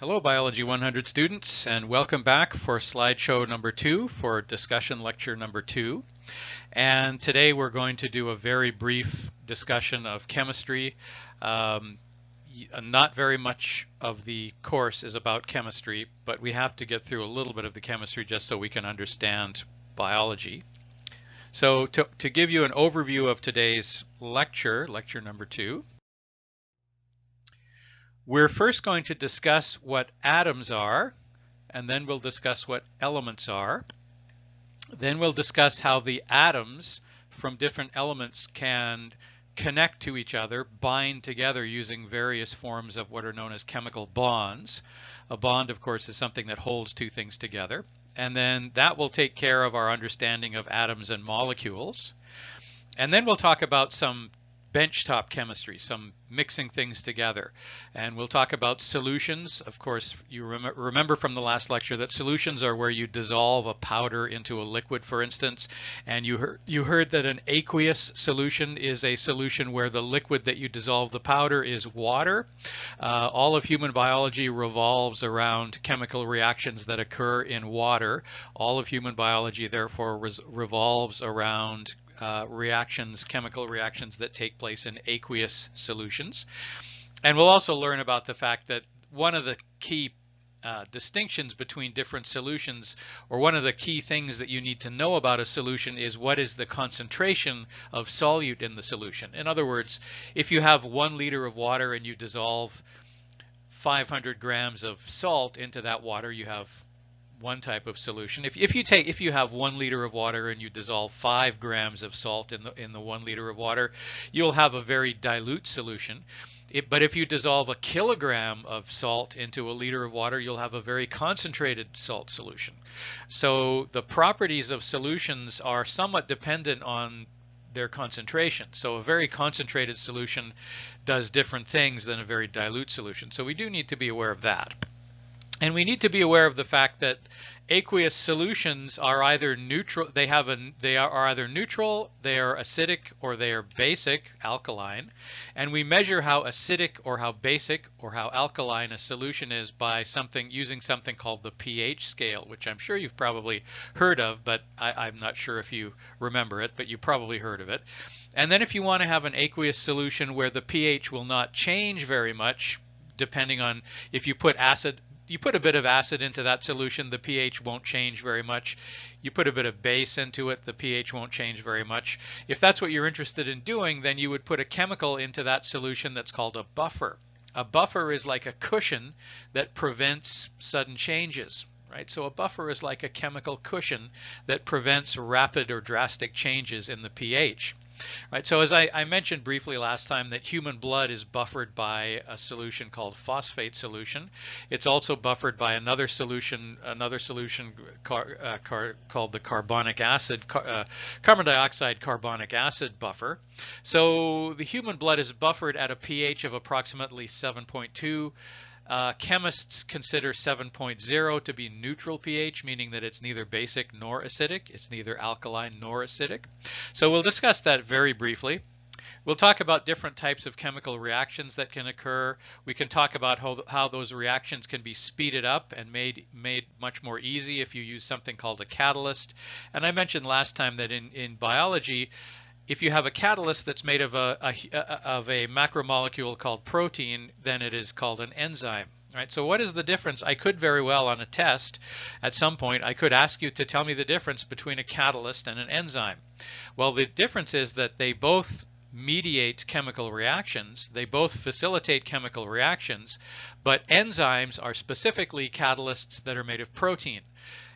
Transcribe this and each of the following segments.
Hello, Biology 100 students, and welcome back for slideshow number 2 for discussion lecture number 2. And today we're going to do a very brief discussion of chemistry. Not very much of the course is about chemistry, but we have to get through a little bit of the chemistry just so we can understand biology. So to give you an overview of today's lecture number 2, we're first going to discuss what atoms are, and then we'll discuss what elements are. Then we'll discuss how the atoms from different elements can connect to each other, bind together using various forms of what are known as chemical bonds. A bond, of course, is something that holds two things together. And then that will take care of our understanding of atoms and molecules. And then we'll talk about some benchtop chemistry, some mixing things together. And we'll talk about solutions. Of course, you remember from the last lecture that solutions are where you dissolve a powder into a liquid, for instance. And you heard that an aqueous solution is a solution where the liquid that you dissolve the powder is water. All of human biology revolves around chemical reactions that occur in water. All of human biology, therefore, revolves around chemical reactions that take place in aqueous solutions. And we'll also learn about the fact that one of the key distinctions between different solutions, or one of the key things that you need to know about a solution, is what is the concentration of solute in the solution. In other words, if you have 1 liter of water and you dissolve 500 grams of salt into that water, you have one type of solution. If you have 1 liter of water and you dissolve 5 grams of salt in the 1 liter of water, you'll have a very dilute solution. But if you dissolve a kilogram of salt into a liter of water, you'll have a very concentrated salt solution. So the properties of solutions are somewhat dependent on their concentration. So a very concentrated solution does different things than a very dilute solution. So we do need to be aware of that. And we need to be aware of the fact that aqueous solutions are either neutral, they are either neutral, they are acidic, or they are basic, alkaline. And we measure how acidic or how basic or how alkaline a solution is by using something called the pH scale, which I'm sure you've probably heard of, but I'm not sure if you remember it, but you probably heard of it. And then if you want to have an aqueous solution where the pH will not change very much, depending on if you put a bit of acid into that solution, the pH won't change very much. You put a bit of base into it, the pH won't change very much. If that's what you're interested in doing, then you would put a chemical into that solution that's called a buffer. A buffer is like a cushion that prevents sudden changes, right? So a buffer is like a chemical cushion that prevents rapid or drastic changes in the pH. Right, so as I mentioned briefly last time, that human blood is buffered by a solution called phosphate solution. It's also buffered by another solution called the carbon dioxide carbonic acid buffer. So the human blood is buffered at a pH of approximately 7.2. Chemists consider 7.0 to be neutral pH, meaning that it's neither basic nor acidic. It's neither alkaline nor acidic. So we'll discuss that very briefly. We'll talk about different types of chemical reactions that can occur. We can talk about how those reactions can be speeded up and made much more easy if you use something called a catalyst. And I mentioned last time that in biology, if you have a catalyst that's made of a macromolecule called protein, then it is called an enzyme. Right? So what is the difference? I could very well on a test at some point, I could ask you to tell me the difference between a catalyst and an enzyme. Well, the difference is that they both mediate chemical reactions. They both facilitate chemical reactions, but enzymes are specifically catalysts that are made of protein.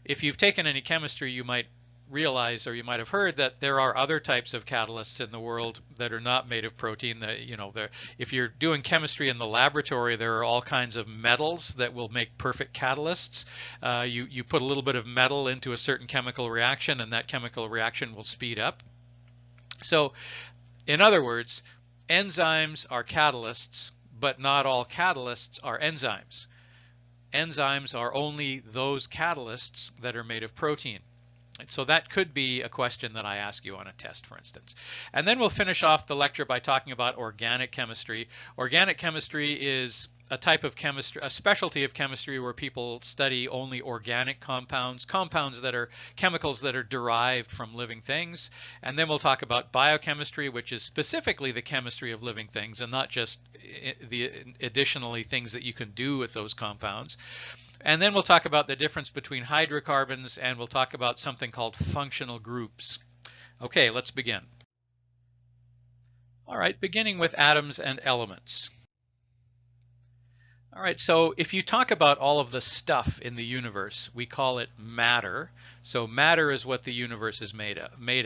If you've taken any chemistry, you might realize, or you might have heard, that there are other types of catalysts in the world that are not made of protein. If you're doing chemistry in the laboratory, there are all kinds of metals that will make perfect catalysts. You put a little bit of metal into a certain chemical reaction, and that chemical reaction will speed up. So, in other words, enzymes are catalysts, but not all catalysts are enzymes. Enzymes are only those catalysts that are made of protein. So that could be a question that I ask you on a test, for instance. And then we'll finish off the lecture by talking about organic chemistry. Organic chemistry is a type of chemistry, a specialty of chemistry where people study only organic compounds, compounds that are chemicals that are derived from living things. And then we'll talk about biochemistry, which is specifically the chemistry of living things and not just the additionally things that you can do with those compounds. And then we'll talk about the difference between hydrocarbons, and we'll talk about something called functional groups. Okay, let's begin. All right, beginning with atoms and elements. All right, so if you talk about all of the stuff in the universe, we call it matter. So matter is what the universe is made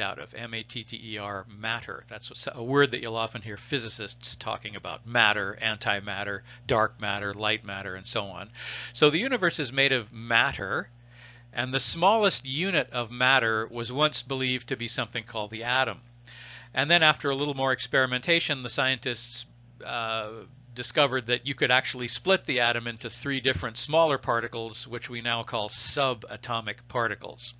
out of, M-A-T-T-E-R, matter. That's a word that you'll often hear physicists talking about, matter, antimatter, dark matter, light matter, and so on. So the universe is made of matter, and the smallest unit of matter was once believed to be something called the atom. And then after a little more experimentation, the scientists discovered that you could actually split the atom into 3 different smaller particles, which we now call subatomic particles.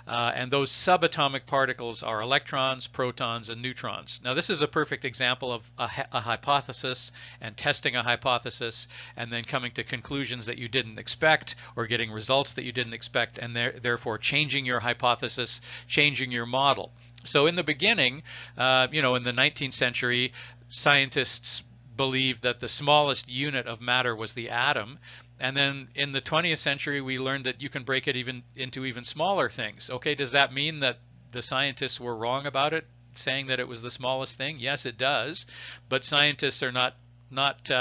And those subatomic particles are electrons, protons, and neutrons. Now, this is a perfect example of a hypothesis and testing a hypothesis and then coming to conclusions that you didn't expect or getting results that you didn't expect, and therefore changing your hypothesis, changing your model. So in the beginning, in the 19th century, scientists believed that the smallest unit of matter was the atom. And then in the 20th century, we learned that you can break it into even smaller things. Okay, does that mean that the scientists were wrong about it, saying that it was the smallest thing? Yes, it does. But scientists are not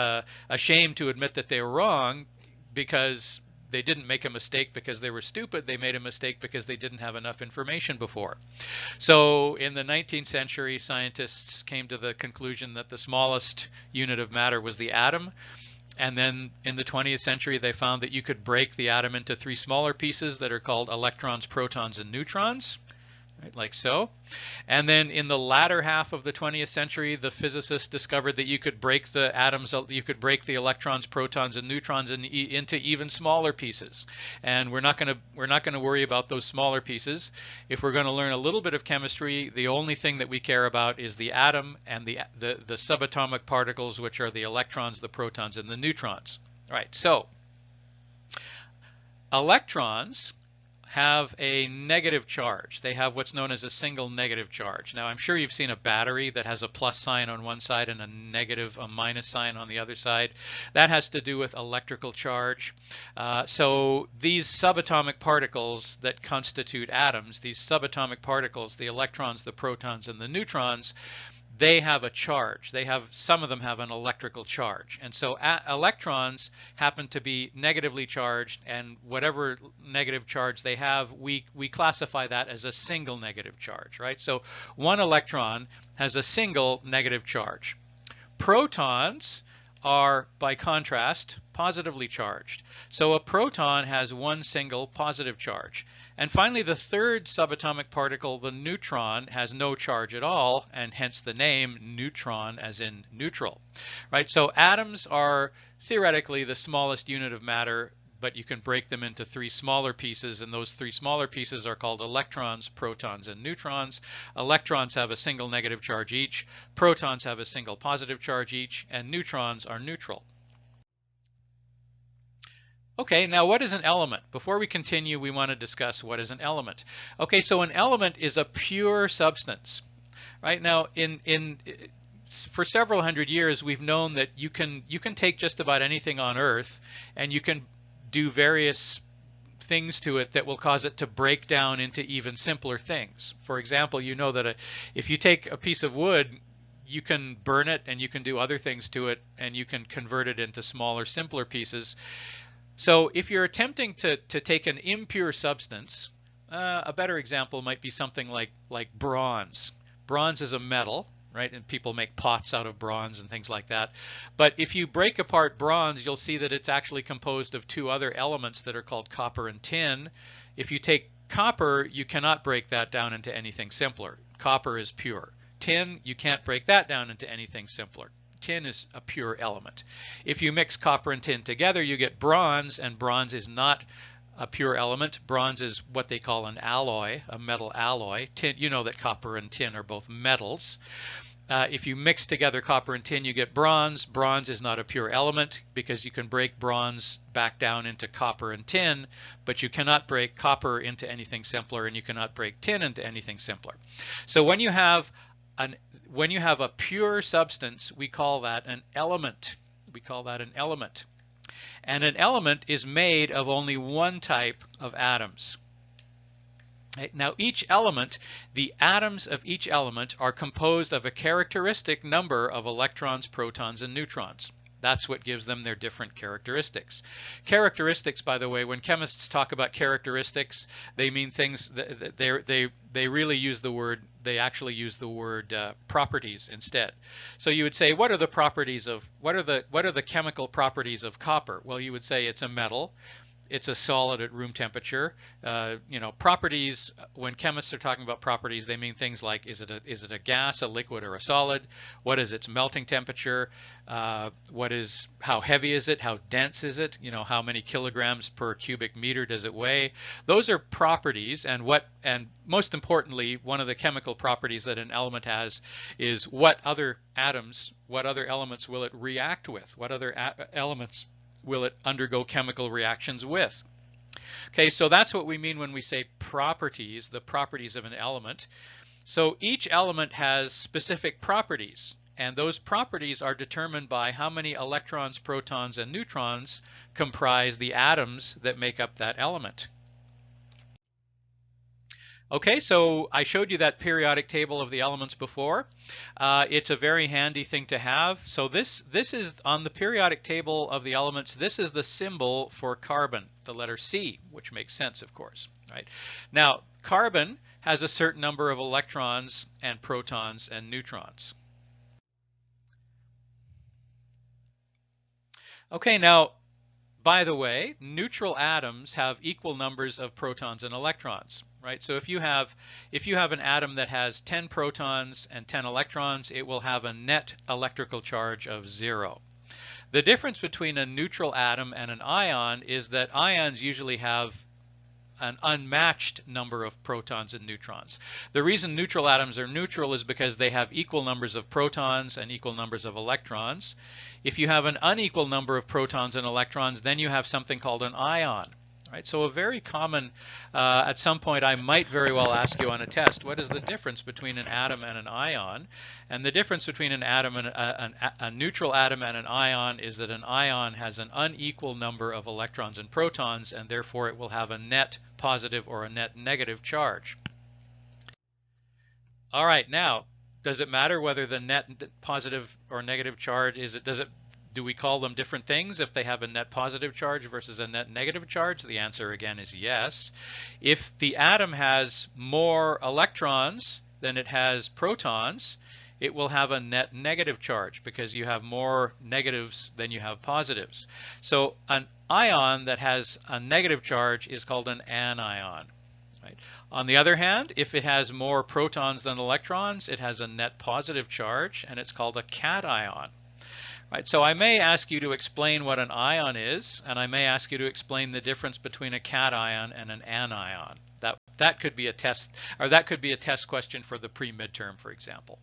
ashamed to admit that they were wrong, because they didn't make a mistake because they were stupid. They made a mistake because they didn't have enough information before. So in the 19th century, scientists came to the conclusion that the smallest unit of matter was the atom. And then in the 20th century, they found that you could break the atom into 3 smaller pieces that are called electrons, protons, and neutrons. Right, like so. And then in the latter half of the 20th century, the physicists discovered that you could break the atoms, you could break the electrons, protons, and neutrons into even smaller pieces. And we're not going to worry about those smaller pieces. If we're going to learn a little bit of chemistry, the only thing that we care about is the atom and the subatomic particles, which are the electrons, the protons, and the neutrons. All right. So electrons have a negative charge. They have what's known as a single negative charge. Now, I'm sure you've seen a battery that has a plus sign on one side and a minus sign on the other side. That has to do with electrical charge. So these subatomic particles that constitute atoms, these subatomic particles, the electrons, the protons, and the neutrons, they have a charge. Some of them have an electrical charge. And so electrons happen to be negatively charged, and whatever negative charge they have, we classify that as a single negative charge, right? So one electron has a single negative charge. Protons are, by contrast, positively charged. So a proton has one single positive charge. And finally, the third subatomic particle, the neutron, has no charge at all, and hence the name neutron, as in neutral. Right? So atoms are theoretically the smallest unit of matter, but you can break them into 3 smaller pieces, and those 3 smaller pieces are called electrons, protons, and neutrons. Electrons have a single negative charge each, protons have a single positive charge each, and neutrons are neutral. Okay, now what is an element? Before we continue, we want to discuss what is an element. Okay, so an element is a pure substance. Right now, for several hundred years, we've known that you can take just about anything on Earth, and you can do various things to it that will cause it to break down into even simpler things. For example, you know that if you take a piece of wood, you can burn it, and you can do other things to it, and you can convert it into smaller, simpler pieces. So if you're attempting to take an impure substance, a better example might be something like bronze. Bronze is a metal, right? And people make pots out of bronze and things like that. But if you break apart bronze, you'll see that it's actually composed of 2 other elements that are called copper and tin. If you take copper, you cannot break that down into anything simpler. Copper is pure. Tin, you can't break that down into anything simpler. Tin is a pure element. If you mix copper and tin together, you get bronze, and bronze is not a pure element. Bronze is what they call an alloy, a metal alloy. Tin, you know that copper and tin are both metals. If you mix together copper and tin, you get bronze. Bronze is not a pure element because you can break bronze back down into copper and tin, but you cannot break copper into anything simpler, and you cannot break tin into anything simpler. So when you have a pure substance, we call that an element. We call that an element. And an element is made of only one type of atoms. Now each element, the atoms of each element are composed of a characteristic number of electrons, protons, and neutrons. That's what gives them their different characteristics. Characteristics, by the way, when chemists talk about characteristics, they mean things, they really use the word, they actually use the word properties instead. So you would say, what are the properties of, what are the chemical properties of copper? Well, you would say it's a metal. It's a solid at room temperature. Properties, when chemists are talking about properties, they mean things like, is it a gas, a liquid, or a solid? What is its melting temperature? How heavy is it? How dense is it? How many kilograms per cubic meter does it weigh? Those are properties, and most importantly, one of the chemical properties that an element has is what other atoms, what other elements will it react with? What other elements will it undergo chemical reactions with? Okay, so that's what we mean when we say properties, the properties of an element. So each element has specific properties, and those properties are determined by how many electrons, protons, and neutrons comprise the atoms that make up that element. Okay, so I showed you that periodic table of the elements before. It's a very handy thing to have. So this is on the periodic table of the elements. This is the symbol for carbon, the letter C, which makes sense, of course. Right? Now, carbon has a certain number of electrons and protons and neutrons. Okay, now, by the way, neutral atoms have equal numbers of protons and electrons, right? So if you have an atom that has 10 protons and 10 electrons, it will have a net electrical charge of 0. The difference between a neutral atom and an ion is that ions usually have an unmatched number of protons and neutrons. The reason neutral atoms are neutral is because they have equal numbers of protons and equal numbers of electrons. If you have an unequal number of protons and electrons, then you have something called an ion. Right? So a very common, at some point I might very well ask you on a test, what is the difference between an atom and an ion? And the difference between an atom and a neutral atom and an ion is that an ion has an unequal number of electrons and protons, and therefore it will have a net positive or a net negative charge. All right, now, does it matter whether the net positive or negative charge do we call them different things if they have a net positive charge versus a net negative charge? The answer again is yes. If the atom has more electrons than it has protons, it will have a net negative charge because you have more negatives than you have positives. So an ion that has a negative charge is called an anion. Right? On the other hand, if it has more protons than electrons, it has a net positive charge, and it's called a cation. Right, so I may ask you to explain what an ion is, and I may ask you to explain the difference between a cation and an anion. That could be a test, or that could be a test question for the pre-midterm, for example.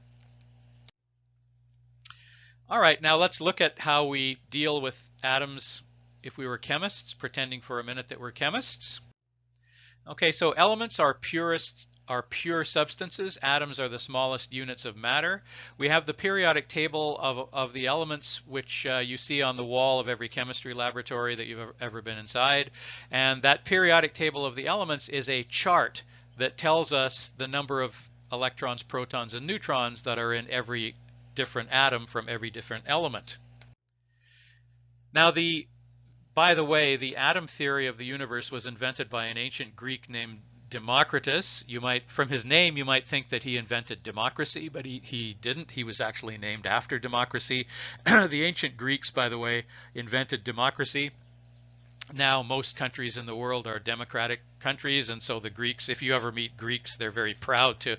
All right, now let's look at how we deal with atoms if we were chemists, pretending for a minute that we're chemists. Okay, so elements are pure substances. Atoms are the smallest units of matter. We have the periodic table of the elements, which you see on the wall of every chemistry laboratory that you've ever been inside. And that periodic table of the elements is a chart that tells us the number of electrons, protons, and neutrons that are in every different atom from every different element. Now, by the way, the atom theory of the universe was invented by an ancient Greek named Democritus. From his name, you might think that he invented democracy, but he didn't. He was actually named after democracy. The ancient Greeks, by the way, invented democracy. Now, most countries in the world are democratic countries, and so the Greeks, if you ever meet Greeks, they're very proud to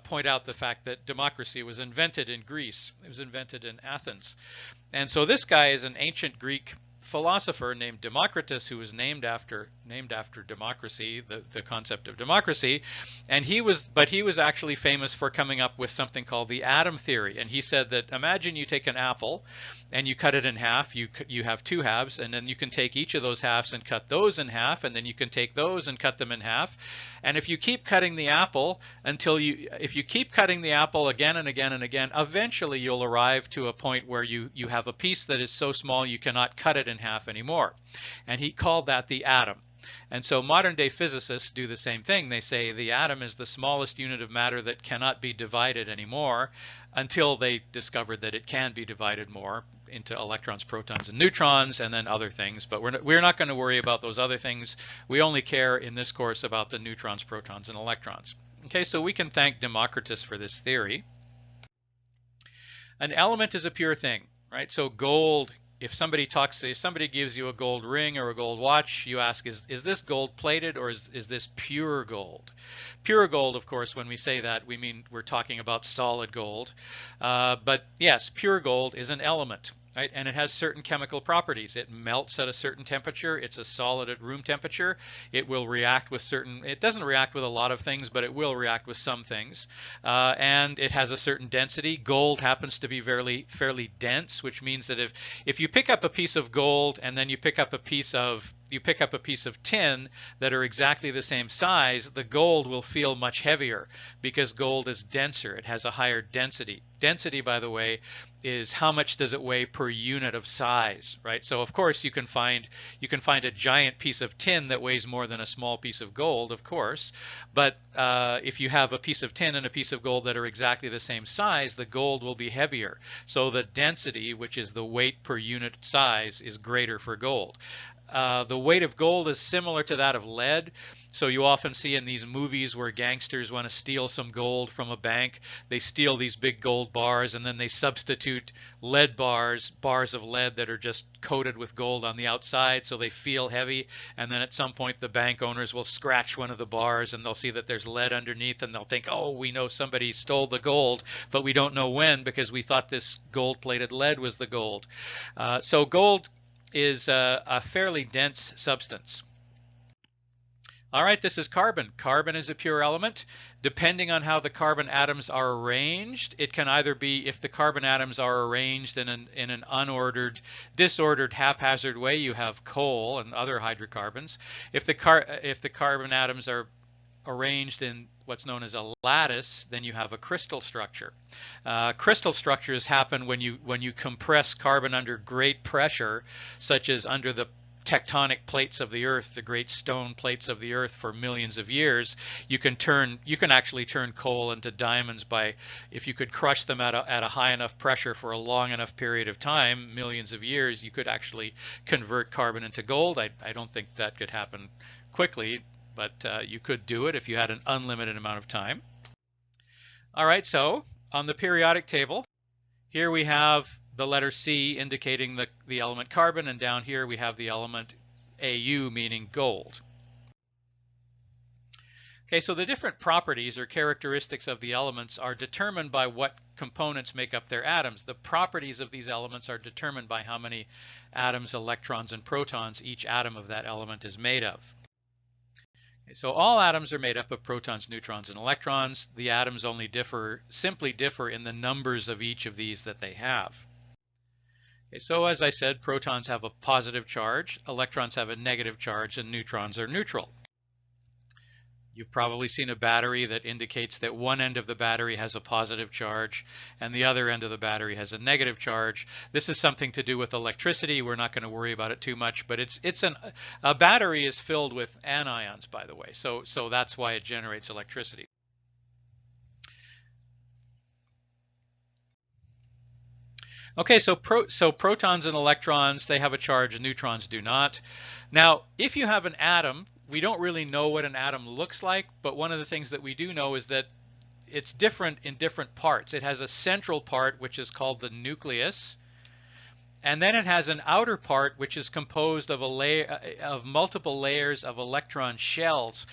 point out the fact that democracy was invented in Greece. It was invented in Athens. And so this guy is an ancient Greek philosopher named Democritus, who was named after democracy, the concept of democracy, and he was actually famous for coming up with something called the atom theory. And he said that imagine you take an apple and you cut it in half. You have two halves, and then you can take each of those halves and cut those in half, and then you can take those and cut them in half. And if you keep cutting the apple if you keep cutting the apple again and again and again, eventually you'll arrive to a point where you have a piece that is so small you cannot cut it in half anymore. And he called that the atom. And so modern day physicists do the same thing. They say the atom is the smallest unit of matter that cannot be divided anymore, until they discovered that it can be divided more into electrons, protons, and neutrons, and then other things. But we're not going to worry about those other things. We only care in this course about the neutrons, protons, and electrons. Okay, so we can thank Democritus for this theory. An element is a pure thing, right? So gold, if somebody gives you a gold ring or a gold watch, you ask, is this gold plated, or is this pure gold? Pure gold, of course, when we say that, we mean we're talking about solid gold. But yes, pure gold is an element, right? And it has certain chemical properties. It melts at a certain temperature. It's a solid at room temperature. It will react with it doesn't react with a lot of things, but it will react with some things. And it has a certain density. Gold happens to be fairly dense, which means that if you pick up a piece of gold and then you pick up a piece of tin that are exactly the same size, the gold will feel much heavier because gold is denser. It has a higher density. Density, by the way, is how much does it weigh per unit of size, right? So of course you can find a giant piece of tin that weighs more than a small piece of gold, of course. But if you have a piece of tin and a piece of gold that are exactly the same size, the gold will be heavier. So the density, which is the weight per unit size, is greater for gold. The weight of gold is similar to that of lead. So you often see in these movies where gangsters want to steal some gold from a bank, they steal these big gold bars and then they substitute lead bars of lead that are just coated with gold on the outside, so they feel heavy. And then at some point the bank owners will scratch one of the bars and they'll see that there's lead underneath, and they'll think, oh, we know somebody stole the gold, but we don't know when, because we thought this gold-plated lead was the gold. So gold is a fairly dense substance. All right, this is carbon. Carbon is a pure element. Depending on how the carbon atoms are arranged, it can either be, if the carbon atoms are arranged in an unordered, disordered, haphazard way, you have coal and other hydrocarbons. If the carbon atoms are arranged in what's known as a lattice, then you have a crystal structure. Crystal structures happen when you compress carbon under great pressure, such as under the tectonic plates of the earth, the great stone plates of the earth, for millions of years. You can actually turn coal into diamonds if you could crush them at a high enough pressure for a long enough period of time, millions of years. You could actually convert carbon into gold. I don't think that could happen quickly, but you could do it if you had an unlimited amount of time. All right, so on the periodic table, here we have the letter C indicating the element carbon, and down here we have the element Au, meaning gold. Okay, so the different properties or characteristics of the elements are determined by what components make up their atoms. The properties of these elements are determined by how many atoms, electrons, and protons each atom of that element is made of. So all atoms are made up of protons, neutrons, and electrons. The atoms only simply differ in the numbers of each of these that they have. Okay, so as I said, protons have a positive charge, electrons have a negative charge, and neutrons are neutral. You've probably seen a battery that indicates that one end of the battery has a positive charge and the other end of the battery has a negative charge. This is something to do with electricity. We're not going to worry about it too much, but a battery is filled with anions, by the way, so that's why it generates electricity. Okay, so protons and electrons, they have a charge, and neutrons do not. Now, if you have an atom, we don't really know what an atom looks like, but one of the things that we do know is that it's different in different parts. It has a central part, which is called the nucleus, and then it has an outer part, which is composed of multiple layers of electron shells.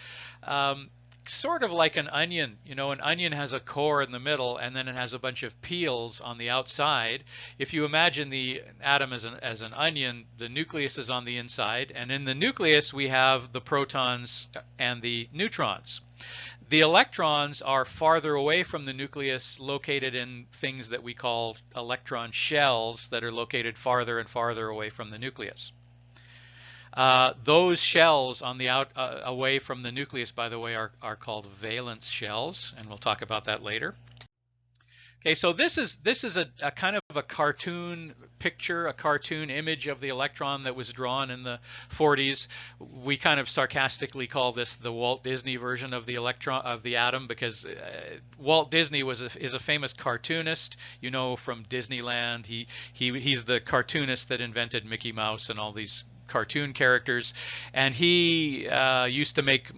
sort of like an onion. You know, an onion has a core in the middle, and then it has a bunch of peels on the outside. If you imagine the atom as an onion, the nucleus is on the inside, and in the nucleus we have the protons and the neutrons. The electrons are farther away from the nucleus, located in things that we call electron shells that are located farther and farther away from the nucleus. Those shells on the away from the nucleus, by the way, are called valence shells, and we'll talk about that later. Okay, so this is a kind of a cartoon picture, a cartoon image of the electron that was drawn in the 40s. We kind of sarcastically call this the Walt Disney version of the electron, of the atom, because Walt Disney is a famous cartoonist, you know, from Disneyland. He's the cartoonist that invented Mickey Mouse and all these cartoon characters, and he used to make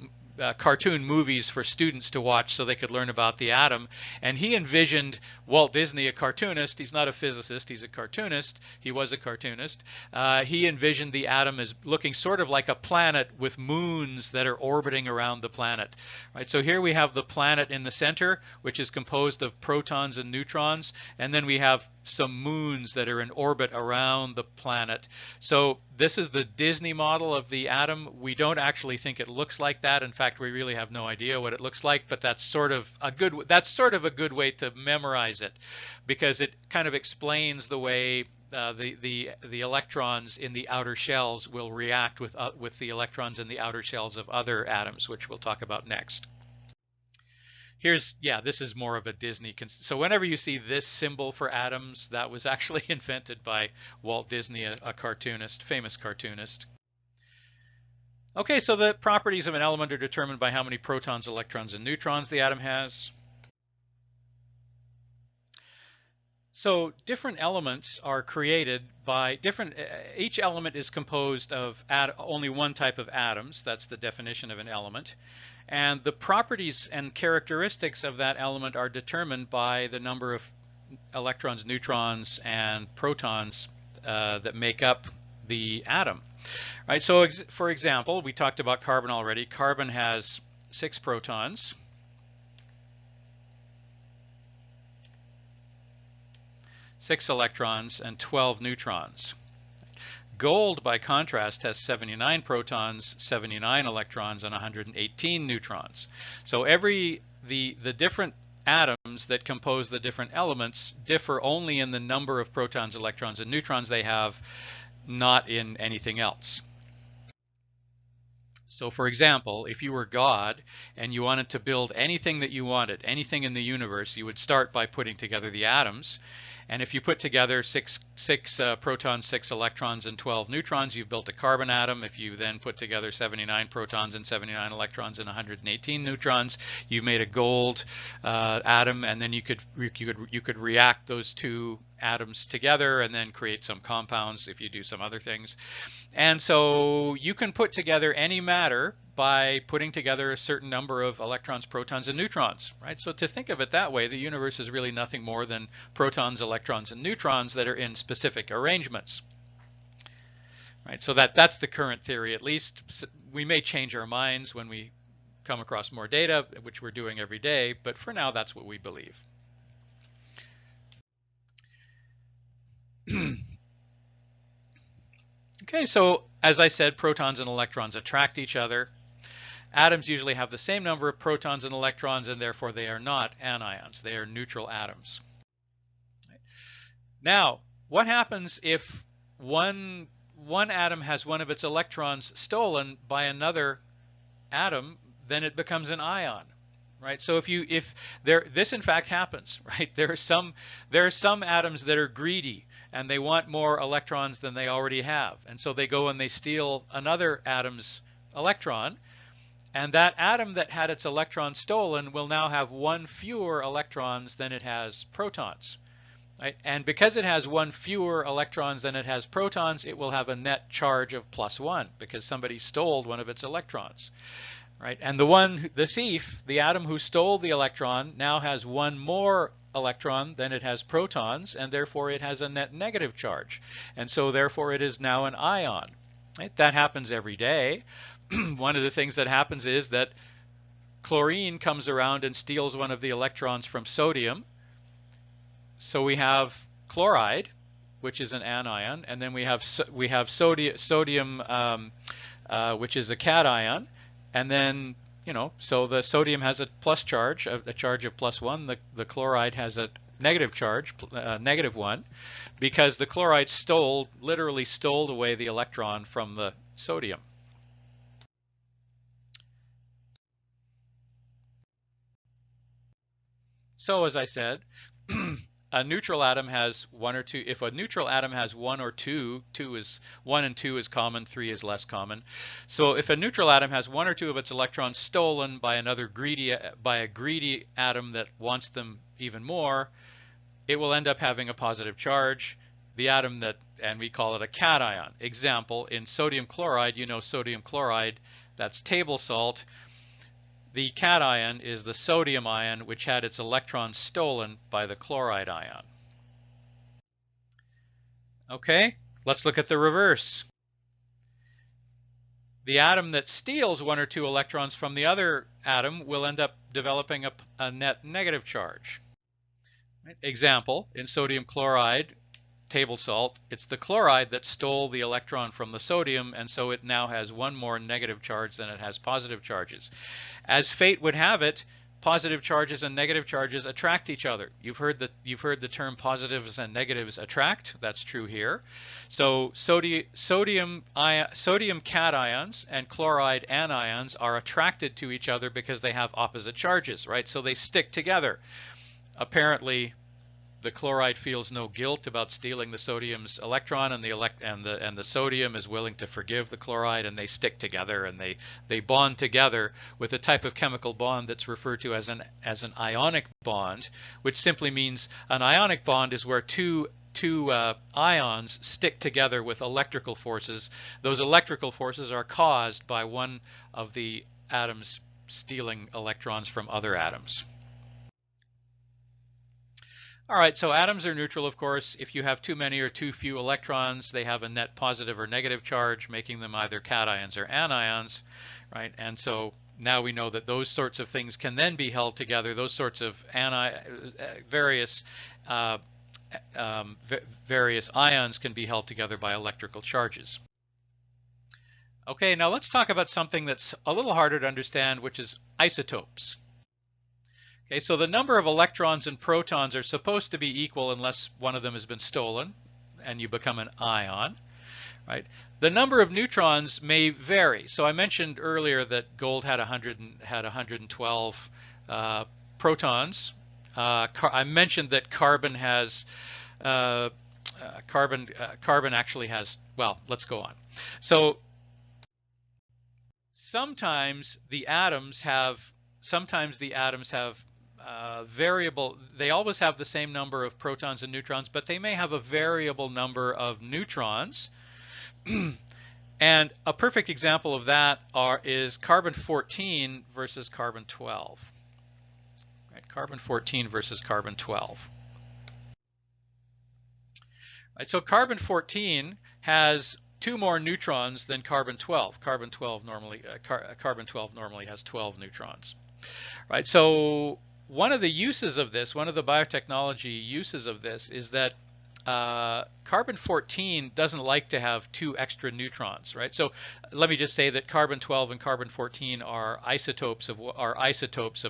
cartoon movies for students to watch so they could learn about the atom. And he envisioned Walt Disney, a cartoonist. He's not a physicist, he's a cartoonist. He was a cartoonist. He envisioned the atom as looking sort of like a planet with moons that are orbiting around the planet. Right? So here we have the planet in the center, which is composed of protons and neutrons, and then we have some moons that are in orbit around the planet. So this is the Disney model of the atom. We don't actually think it looks like that. In fact, we really have no idea what it looks like, but that's sort of a good way to memorize it, because it kind of explains the way the electrons in the outer shells will react with the electrons in the outer shells of other atoms, which we'll talk about next. This is more of a Disney. So whenever you see this symbol for atoms, that was actually invented by Walt Disney, a cartoonist, famous cartoonist. Okay, so the properties of an element are determined by how many protons, electrons, and neutrons the atom has. So different elements are created by each element is composed of only one type of atoms. That's the definition of an element. And the properties and characteristics of that element are determined by the number of electrons, neutrons, and protons that make up the atom. Right, so for example, we talked about carbon already. Carbon has 6 protons, 6 electrons, and 12 neutrons. Gold, by contrast, has 79 protons, 79 electrons, and 118 neutrons. So the different atoms that compose the different elements differ only in the number of protons, electrons, and neutrons they have, not in anything else. So for example, if you were God and you wanted to build anything that you wanted, anything in the universe, you would start by putting together the atoms. And if you put together six protons, 6 electrons, and 12 neutrons, you've built a carbon atom. If you then put together 79 protons and 79 electrons and 118 neutrons, you've made a gold atom. And then you could react those two atoms together and then create some compounds if you do some other things. And so you can put together any matter by putting together a certain number of electrons, protons, and neutrons, right? So to think of it that way, the universe is really nothing more than protons, electrons, and neutrons that are in specific arrangements, right? So that's the current theory, at least. We may change our minds when we come across more data, which we're doing every day, but for now, that's what we believe. Okay, so as I said, protons and electrons attract each other. Atoms usually have the same number of protons and electrons, and therefore they are not anions. They are neutral atoms. Now, what happens if one atom has one of its electrons stolen by another atom? Then it becomes an ion, right? So this in fact happens, right? There are some atoms that are greedy and they want more electrons than they already have, and so they go and they steal another atom's electron. And that atom that had its electron stolen will now have 1 fewer electrons than it has protons. Right? And because it has 1 fewer electrons than it has protons, it will have a net charge of +1 because somebody stole one of its electrons. Right? And the thief, the atom who stole the electron, now has 1 more electron than it has protons, and therefore it has a net negative charge. And so therefore it is now an ion. Right? That happens every day. One of the things that happens is that chlorine comes around and steals one of the electrons from sodium. So we have chloride, which is an anion, and then we have sodium, which is a cation, and then so the sodium has a plus charge, a charge of +1. The chloride has a negative charge, -1, because the chloride literally stole away the electron from the sodium. So as I said, a neutral atom has one or two. If a neutral atom has one or two, 1 and 2 is common, 3 is less common. So if a neutral atom has one or two of its electrons stolen by a greedy atom that wants them even more, it will end up having a positive charge. The atom and we call it a cation. Example, in sodium chloride, sodium chloride, that's table salt. The cation is the sodium ion, which had its electrons stolen by the chloride ion. Okay, let's look at the reverse. The atom that steals one or two electrons from the other atom will end up developing a net negative charge. Example, in sodium chloride, table salt, it's the chloride that stole the electron from the sodium, and so it now has one more negative charge than it has positive charges. As fate would have it, positive charges and negative charges attract each other. You've heard the term positives and negatives attract. That's true here. So sodium cations and chloride anions are attracted to each other because they have opposite charges, right? So they stick together. Apparently, the chloride feels no guilt about stealing the sodium's electron, and the sodium is willing to forgive the chloride, and they stick together, and they bond together with a type of chemical bond that's referred to as an ionic bond, which simply means an ionic bond is where two ions stick together with electrical forces. Those electrical forces are caused by one of the atoms stealing electrons from other atoms. All right, so atoms are neutral, of course. If you have too many or too few electrons, they have a net positive or negative charge, making them either cations or anions, right? And so now we know that those sorts of things can then be held together. Those sorts of various ions can be held together by electrical charges. Okay, now let's talk about something that's a little harder to understand, which is isotopes. Okay, so the number of electrons and protons are supposed to be equal unless one of them has been stolen and you become an ion, right? The number of neutrons may vary. So I mentioned earlier that gold had 112 protons. I mentioned that carbon has carbon actually has, well, let's go on. So sometimes the atoms have variable, they always have the same number of protons and neutrons, but they may have a variable number of neutrons. And a perfect example of that is carbon-14 versus carbon-12. Right, carbon-14 versus carbon-12. Right, so carbon-14 has 2 more neutrons than carbon-12. Carbon-12 normally has 12 neutrons. Right, so one of the uses of this, one of the biotechnology uses of this, is that carbon-14 doesn't like to have 2 extra neutrons, right? So let me just say that carbon-12 and carbon-14 are isotopes of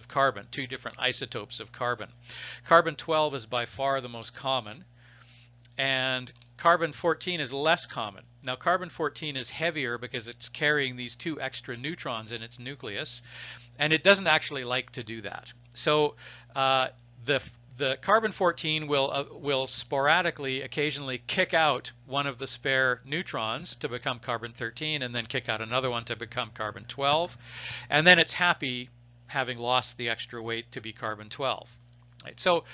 carbon, 2 different isotopes of carbon. Carbon-12 is by far the most common, and carbon-14 is less common. Now carbon-14 is heavier because it's carrying these 2 extra neutrons in its nucleus, and it doesn't actually like to do that. So the carbon-14 will sporadically, occasionally kick out one of the spare neutrons to become carbon-13, and then kick out another one to become carbon-12, and then it's happy having lost the extra weight to be carbon-12. Right? So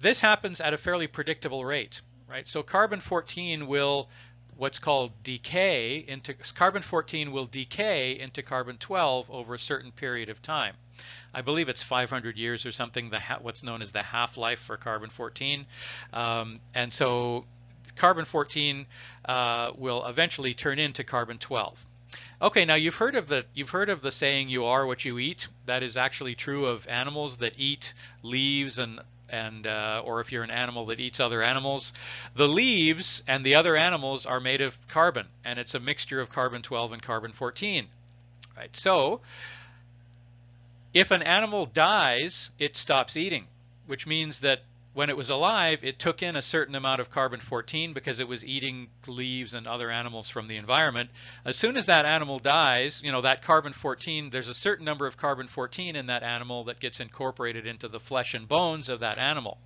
this happens at a fairly predictable rate, right? So carbon-14 will what's called decay into carbon-14 will decay into carbon-12 over a certain period of time. I believe it's 500 years or something, what's known as the half-life for carbon-14. And so carbon-14 will eventually turn into carbon-12. Okay, now you've heard of the saying "you are what you eat." That is actually true of animals that eat leaves and or if you're an animal that eats other animals. The leaves and the other animals are made of carbon, and it's a mixture of carbon-12 and carbon-14. Right? So if an animal dies, it stops eating, which means that when it was alive, it took in a certain amount of carbon-14 because it was eating leaves and other animals from the environment. As soon as that animal dies, that carbon-14, there's a certain number of carbon-14 in that animal that gets incorporated into the flesh and bones of that animal.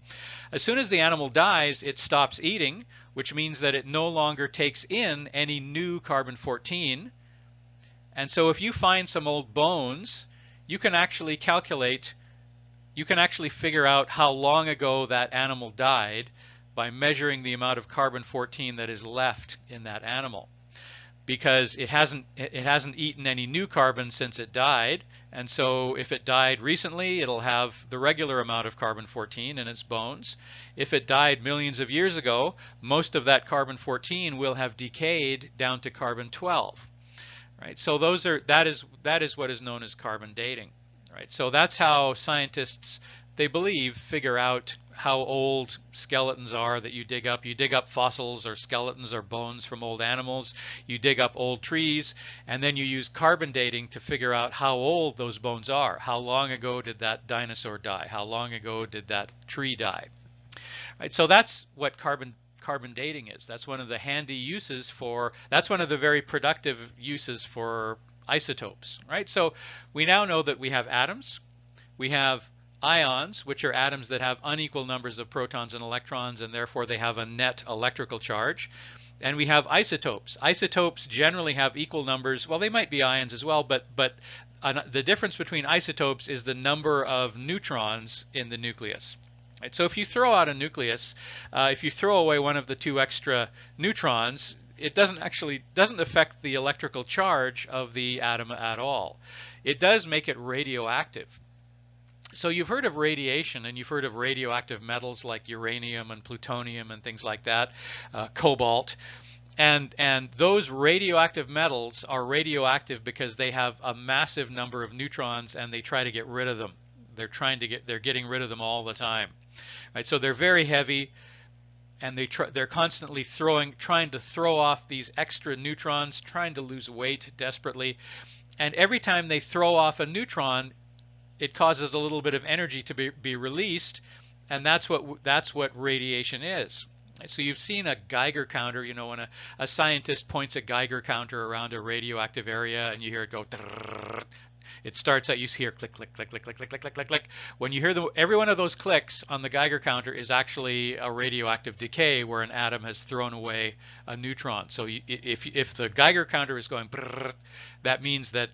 As soon as the animal dies, it stops eating, which means that it no longer takes in any new carbon-14. And so if you find some old bones, you can actually figure out how long ago that animal died by measuring the amount of carbon-14 that is left in that animal, because it hasn't eaten any new carbon since it died. And so if it died recently, it'll have the regular amount of carbon-14 in its bones. If it died millions of years ago, most of that carbon-14 will have decayed down to carbon-12. Right? So that is what is known as carbon dating. Right? So that's how scientists, they believe, figure out how old skeletons are that you dig up. You dig up fossils or skeletons or bones from old animals. You dig up old trees, and then you use carbon dating to figure out how old those bones are. How long ago did that dinosaur die? How long ago did that tree die? Right? So that's what carbon dating is. That's one of the handy uses for, that's one of the very productive uses for isotopes, right? So we now know that we have atoms, we have ions, which are atoms that have unequal numbers of protons and electrons, and therefore they have a net electrical charge. And we have isotopes. Isotopes generally have equal numbers. Well, they might be ions as well, but the difference between isotopes is the number of neutrons in the nucleus. Right, so if you throw out a nucleus, if you throw away one of the two extra neutrons, it doesn't affect the electrical charge of the atom at all. It does make it radioactive. So you've heard of radiation, and you've heard of radioactive metals like uranium and plutonium and things like that, cobalt. And those radioactive metals are radioactive because they have a massive number of neutrons, and they try to get rid of them. They're getting rid of them all the time. Right, so they're very heavy, and they're constantly trying to throw off these extra neutrons, trying to lose weight desperately. And every time they throw off a neutron, it causes a little bit of energy to be released, and that's what radiation is. So you've seen a Geiger counter, when a scientist points a Geiger counter around a radioactive area, and you hear it go. It starts out, you hear click, click, click, click, click, click, click, click, click, click. When you hear every one of those clicks on the Geiger counter is actually a radioactive decay where an atom has thrown away a neutron. So if the Geiger counter is going, that means that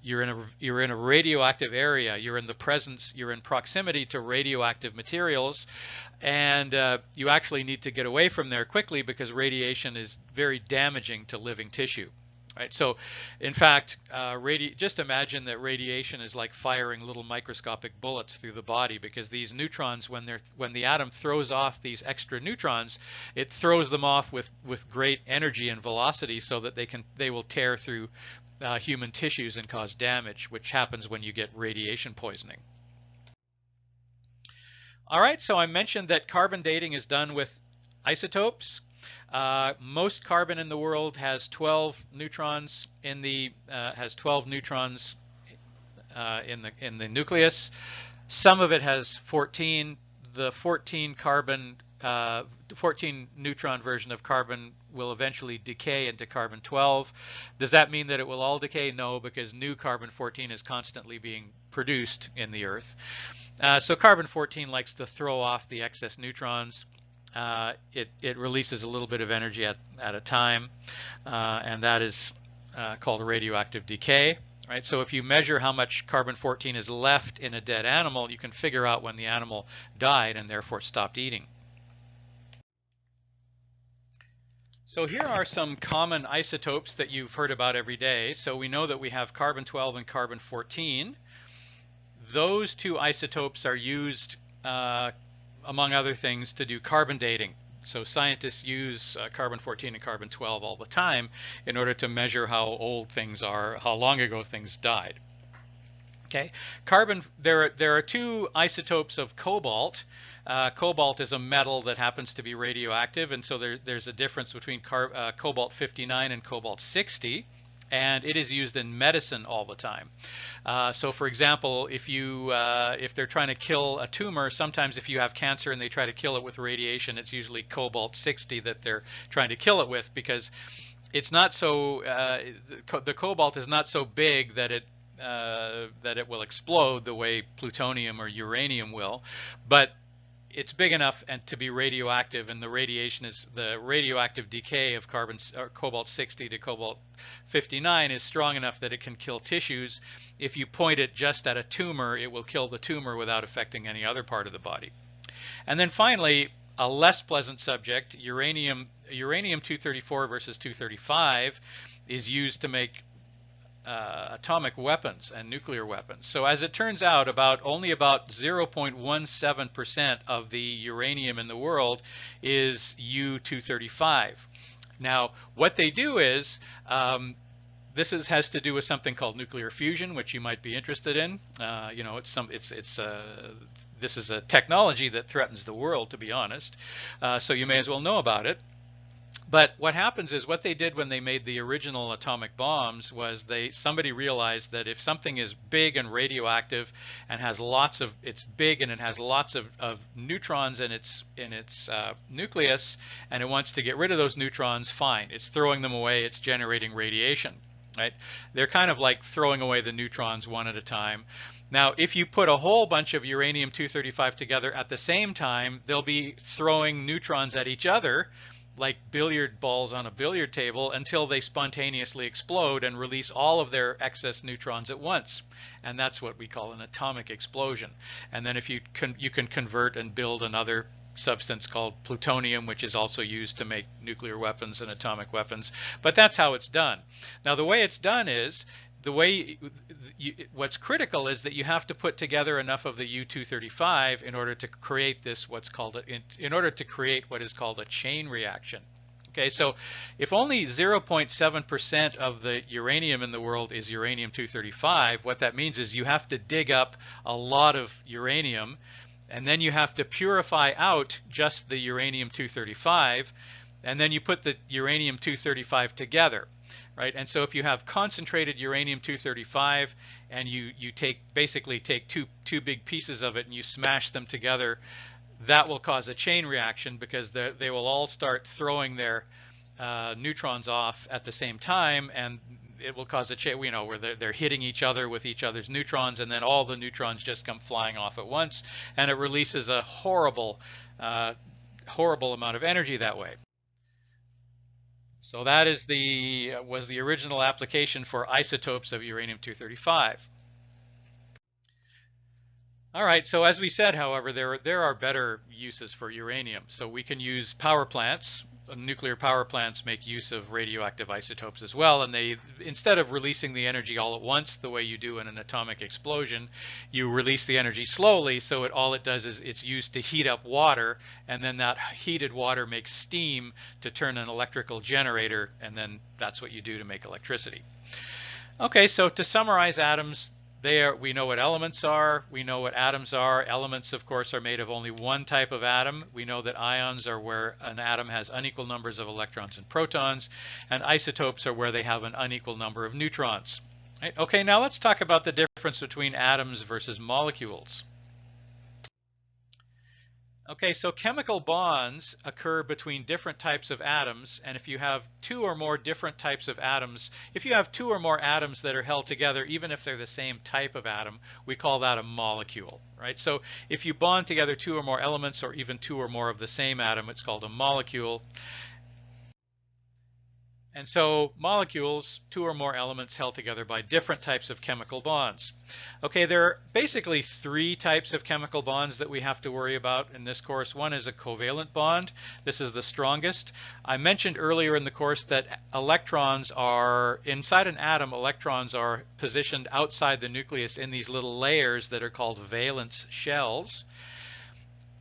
you're in a radioactive area. You're in proximity to radioactive materials, and you actually need to get away from there quickly because radiation is very damaging to living tissue. Right. So, in fact, just imagine that radiation is like firing little microscopic bullets through the body, because these neutrons, when the atom throws off these extra neutrons, it throws them off with great energy and velocity, so that they will tear through human tissues and cause damage, which happens when you get radiation poisoning. All right. So I mentioned that carbon dating is done with isotopes. Most carbon in the world has 12 neutrons in the nucleus. Some of it has 14. The 14 neutron version of carbon will eventually decay into carbon-12. Does that mean that it will all decay? No, because new carbon-14 is constantly being produced in the Earth. So carbon-14 likes to throw off the excess neutrons. It releases a little bit of energy at a time, and that is called radioactive decay. Right? So if you measure how much carbon-14 is left in a dead animal, you can figure out when the animal died and therefore stopped eating. So here are some common isotopes that you've heard about every day. So we know that we have carbon-12 and carbon-14. Those two isotopes are used among other things, to do carbon dating. So scientists use carbon-14 and carbon-12 all the time in order to measure how old things are, how long ago things died. Okay, carbon. There are two isotopes of cobalt. Cobalt is a metal that happens to be radioactive, and so there's a difference between cobalt 59 and cobalt 60, and it is used in medicine all the time. So, for example, if they're trying to kill a tumor, sometimes if you have cancer and they try to kill it with radiation, it's usually cobalt 60 that they're trying to kill it with, because it's not so the cobalt is not so big that it will explode the way plutonium or uranium will, but it's big enough and to be radioactive, and the radioactive decay of cobalt 60 to cobalt 59 is strong enough that it can kill tissues. If you point it just at a tumor, it will kill the tumor without affecting any other part of the body. And then finally, a less pleasant subject, uranium 234 versus 235 is used to make atomic weapons and nuclear weapons. So as it turns out, only about 0.17% of the uranium in the world is U-235. Now, what they do is, has to do with something called nuclear fusion, which you might be interested in. This is a technology that threatens the world, to be honest. So you may as well know about it. But what happens is, what they did when they made the original atomic bombs was somebody realized that if something is big and radioactive and it's big and it has lots of neutrons in its nucleus, and it wants to get rid of those neutrons, fine. It's throwing them away. It's generating radiation, right? They're kind of like throwing away the neutrons one at a time. Now, if you put a whole bunch of uranium-235 together at the same time, they'll be throwing neutrons at each other like billiard balls on a billiard table until they spontaneously explode and release all of their excess neutrons at once. And that's what we call an atomic explosion. And then if you can convert and build another substance called plutonium, which is also used to make nuclear weapons and atomic weapons. But that's how it's done. Now, the way it's done is, what's critical is that you have to put together enough of the U-235 in order to create in order to create what is called a chain reaction. Okay, so if only 0.7% of the uranium in the world is uranium-235, what that means is you have to dig up a lot of uranium, and then you have to purify out just the uranium-235, and then you put the uranium-235 together. Right, and so if you have concentrated uranium-235 and you basically take two big pieces of it and you smash them together, that will cause a chain reaction, because they will all start throwing their neutrons off at the same time, and it will cause a chain, where they're hitting each other with each other's neutrons, and then all the neutrons just come flying off at once, and it releases a horrible amount of energy that way. So that was the original application for isotopes of uranium-235. All right, so as we said, however, there are better uses for uranium. So we can use power plants. Nuclear power plants make use of radioactive isotopes as well, and instead of releasing the energy all at once the way you do in an atomic explosion, you release the energy slowly, so all it does is it's used to heat up water, and then that heated water makes steam to turn an electrical generator, and then that's what you do to make electricity. Okay, so to summarize atoms, we know what elements are, we know what atoms are. Elements, of course, are made of only one type of atom. We know that ions are where an atom has unequal numbers of electrons and protons, and isotopes are where they have an unequal number of neutrons. Right? Okay, now let's talk about the difference between atoms versus molecules. Okay, so chemical bonds occur between different types of atoms, and if you have two or more different types of atoms, if you have two or more atoms that are held together, even if they're the same type of atom, we call that a molecule, right? So if you bond together two or more elements, or even two or more of the same atom, it's called a molecule. And so molecules, two or more elements held together by different types of chemical bonds. Okay, there are basically three types of chemical bonds that we have to worry about in this course. One is a covalent bond. This is the strongest. I mentioned earlier in the course that electrons are, inside an atom, electrons are positioned outside the nucleus in these little layers that are called valence shells.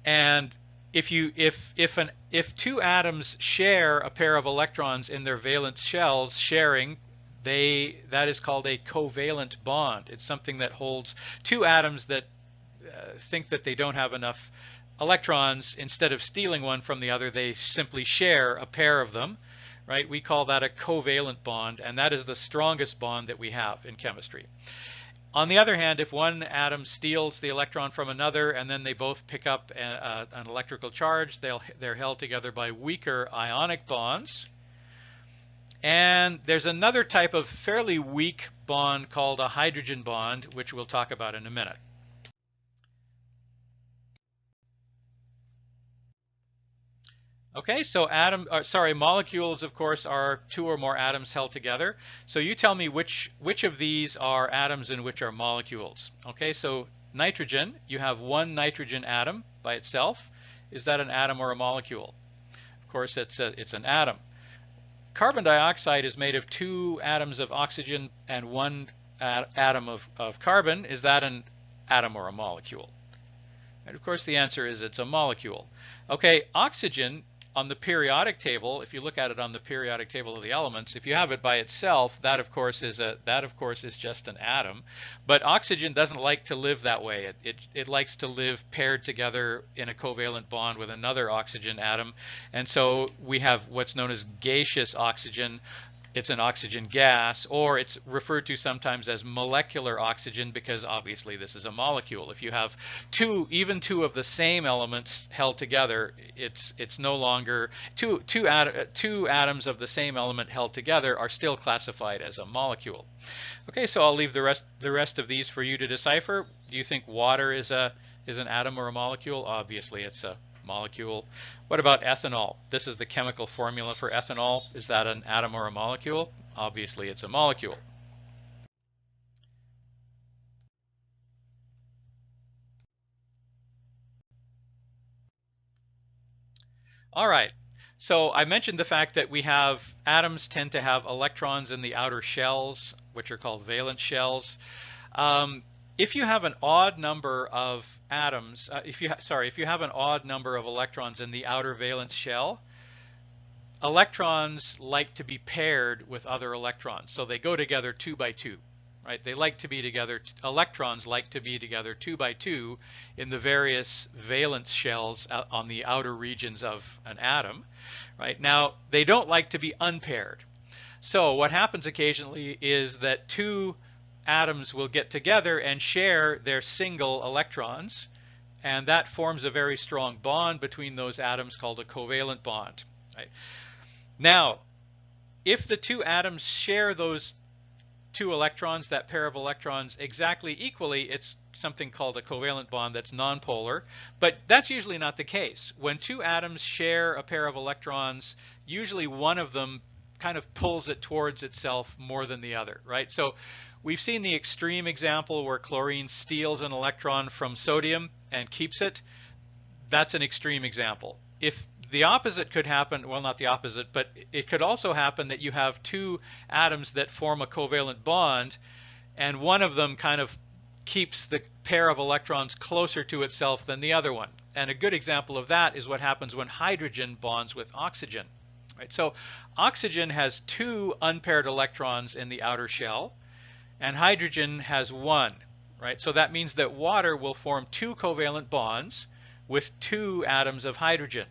And if two atoms share a pair of electrons in their valence shells, sharing, that is called a covalent bond. It's something that holds two atoms that think that they don't have enough electrons. Instead of stealing one from the other, they simply share a pair of them, right? We call that a covalent bond, and that is the strongest bond that we have in chemistry. On the other hand, if one atom steals the electron from another and then they both pick up an electrical charge, they're held together by weaker ionic bonds. And there's another type of fairly weak bond called a hydrogen bond, which we'll talk about in a minute. Okay, so molecules, of course, are two or more atoms held together. So you tell me which of these are atoms and which are molecules. Okay, so nitrogen, you have one nitrogen atom by itself. Is that an atom or a molecule? Of course, it's an atom. Carbon dioxide is made of two atoms of oxygen and one atom of carbon. Is that an atom or a molecule? And of course, the answer is it's a molecule. Okay, oxygen on the periodic table, if you look at it on the periodic table of the elements, if you have it by itself, that of course is just an atom. But oxygen doesn't like to live that way. It likes to live paired together in a covalent bond with another oxygen atom. And so we have what's known as gaseous oxygen. It's an oxygen gas, or it's referred to sometimes as molecular oxygen, because obviously this is a molecule. If you have even two of the same elements held together, it's no longer two atoms of the same element held together are still classified as a molecule. Okay, so I'll leave the rest of these for you to decipher. Do you think water is an atom or a molecule? Obviously, it's a molecule. What about ethanol? This is the chemical formula for ethanol. Is that an atom or a molecule? Obviously, it's a molecule. All right. So I mentioned the fact that atoms tend to have electrons in the outer shells, which are called valence shells. If you have an odd number of atoms, if you have an odd number of electrons in the outer valence shell, electrons like to be paired with other electrons, so they go together 2 by 2, right? They like to be together. Electrons like to be together 2 by 2 in the various valence shells on the outer regions of an atom, right? Now, they don't like to be unpaired. So what happens occasionally is that two atoms will get together and share their single electrons, and that forms a very strong bond between those atoms called a covalent bond. Right? Now, if the two atoms share those two electrons, that pair of electrons, exactly equally, it's something called a covalent bond that's nonpolar, but that's usually not the case. When two atoms share a pair of electrons, usually one of them kind of pulls it towards itself more than the other, right? So we've seen the extreme example where chlorine steals an electron from sodium and keeps it. That's an extreme example. If the opposite could happen, well, not the opposite, but it could also happen that you have two atoms that form a covalent bond, and one of them kind of keeps the pair of electrons closer to itself than the other one. And a good example of that is what happens when hydrogen bonds with oxygen. Right? So oxygen has two unpaired electrons in the outer shell, and hydrogen has one. Right? So that means that water will form two covalent bonds with two atoms of hydrogen.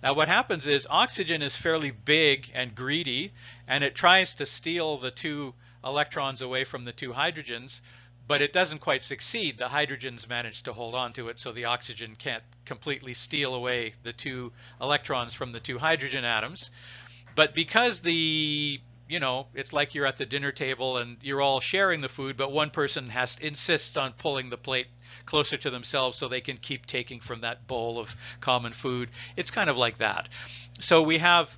Now what happens is oxygen is fairly big and greedy, and it tries to steal the two electrons away from the two hydrogens, but it doesn't quite succeed. The hydrogens manage to hold on to it, so the oxygen can't completely steal away the two electrons from the two hydrogen atoms. But because it's like you're at the dinner table and you're all sharing the food, but one person insists on pulling the plate closer to themselves so they can keep taking from that bowl of common food. It's kind of like that. So we have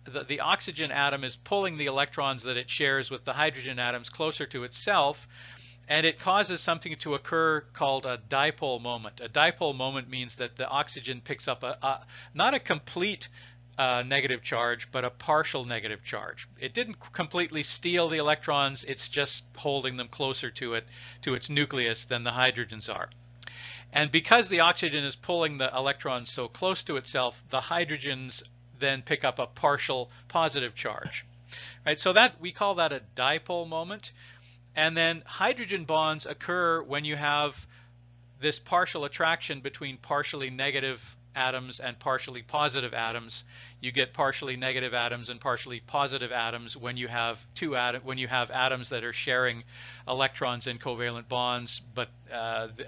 the oxygen atom is pulling the electrons that it shares with the hydrogen atoms closer to itself, and it causes something to occur called a dipole moment. A dipole moment means that the oxygen picks up not a complete negative charge, but a partial negative charge. It didn't completely steal the electrons, it's just holding them closer to its nucleus than the hydrogens are. And because the oxygen is pulling the electrons so close to itself, the hydrogens then pick up a partial positive charge. Right? So that we call that a dipole moment. And then hydrogen bonds occur when you have this partial attraction between partially negative atoms and partially positive atoms. You get partially negative atoms and partially positive atoms when you have atoms that are sharing electrons in covalent bonds, but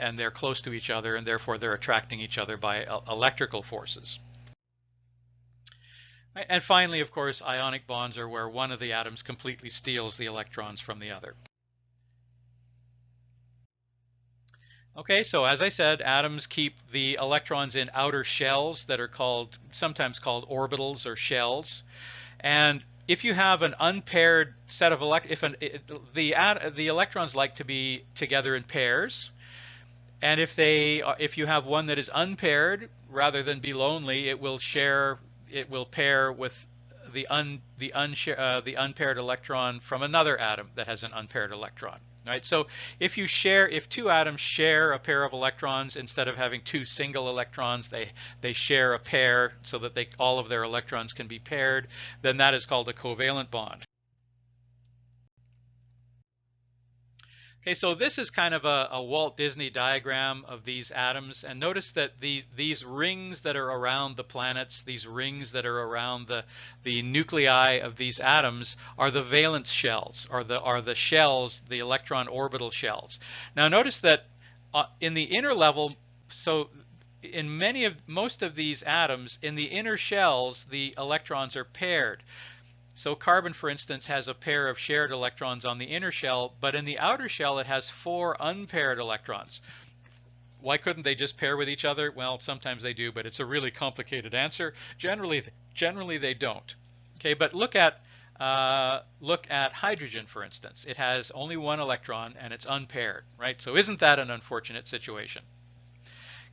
and they're close to each other, and therefore they're attracting each other by electrical forces. And finally, of course, ionic bonds are where one of the atoms completely steals the electrons from the other. Okay, so as I said, atoms keep the electrons in outer shells that are sometimes called orbitals or shells. And if you have an unpaired set of the electrons like to be together in pairs. And if you have one that is unpaired, rather than be lonely, it will pair with the unpaired electron from another atom that has an unpaired electron. Right? So if two atoms share a pair of electrons, instead of having two single electrons, they share a pair so that all of their electrons can be paired, then that is called a covalent bond. Okay, so this is kind of a Walt Disney diagram of these atoms, and notice that these rings that are around the planets, these rings that are around the nuclei of these atoms, are the valence shells, are the shells, the electron orbital shells. Now notice that in the inner level, so in most of these atoms, in the inner shells, the electrons are paired. So carbon, for instance, has a pair of shared electrons on the inner shell, but in the outer shell it has 4 unpaired electrons. Why couldn't they just pair with each other? Well, sometimes they do, but it's a really complicated answer. Generally they don't. Okay, but look at hydrogen, for instance. It has only 1 electron and it's unpaired, right? So isn't that an unfortunate situation?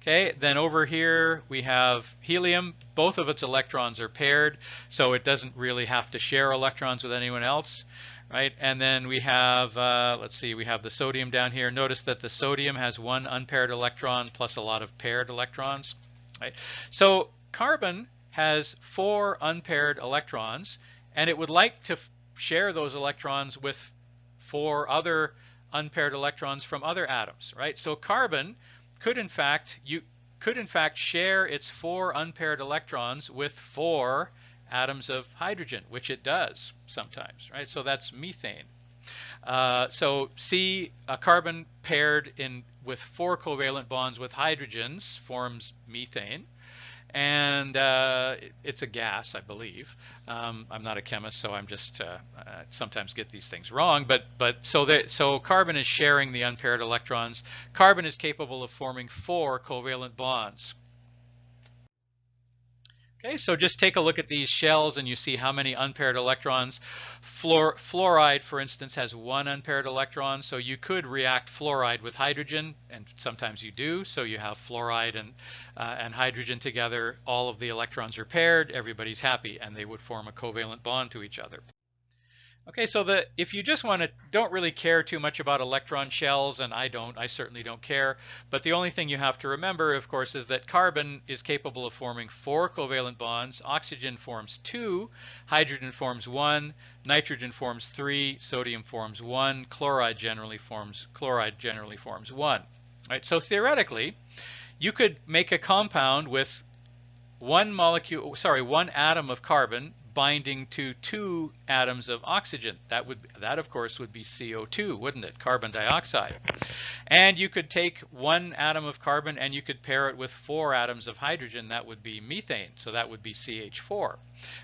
Okay, then over here we have helium. Both of its electrons are paired, so it doesn't really have to share electrons with anyone else, right? And then we have, let's see, we have the sodium down here. Notice that the sodium has 1 unpaired electron plus a lot of paired electrons, right? So carbon has 4 unpaired electrons, and it would like to share those electrons with 4 other unpaired electrons from other atoms, right? So carbon could in fact share its 4 unpaired electrons with 4 atoms of hydrogen, which it does sometimes, right? So that's methane. So a carbon paired with 4 covalent bonds with hydrogens forms methane. And it's a gas, I believe. I'm not a chemist, so I'm just sometimes get these things wrong. So carbon is sharing the unpaired electrons. Carbon is capable of forming 4 covalent bonds. Okay, so just take a look at these shells and you see how many unpaired electrons. Fluoride, for instance, has 1 unpaired electron, so you could react fluoride with hydrogen, and sometimes you do. So you have fluoride and hydrogen together. All of the electrons are paired. Everybody's happy, and they would form a covalent bond to each other. Okay, so if you just don't really care too much about electron shells, and I certainly don't care, but the only thing you have to remember, of course, is that carbon is capable of forming 4 covalent bonds, oxygen forms 2, hydrogen forms 1, nitrogen forms 3, sodium forms 1, chloride generally forms 1. Right? So theoretically, you could make a compound with one atom of carbon binding to 2 atoms of oxygen. That of course would be CO2, wouldn't it? Carbon dioxide. And you could take 1 atom of carbon and you could pair it with 4 atoms of hydrogen. That would be methane. So that would be CH4.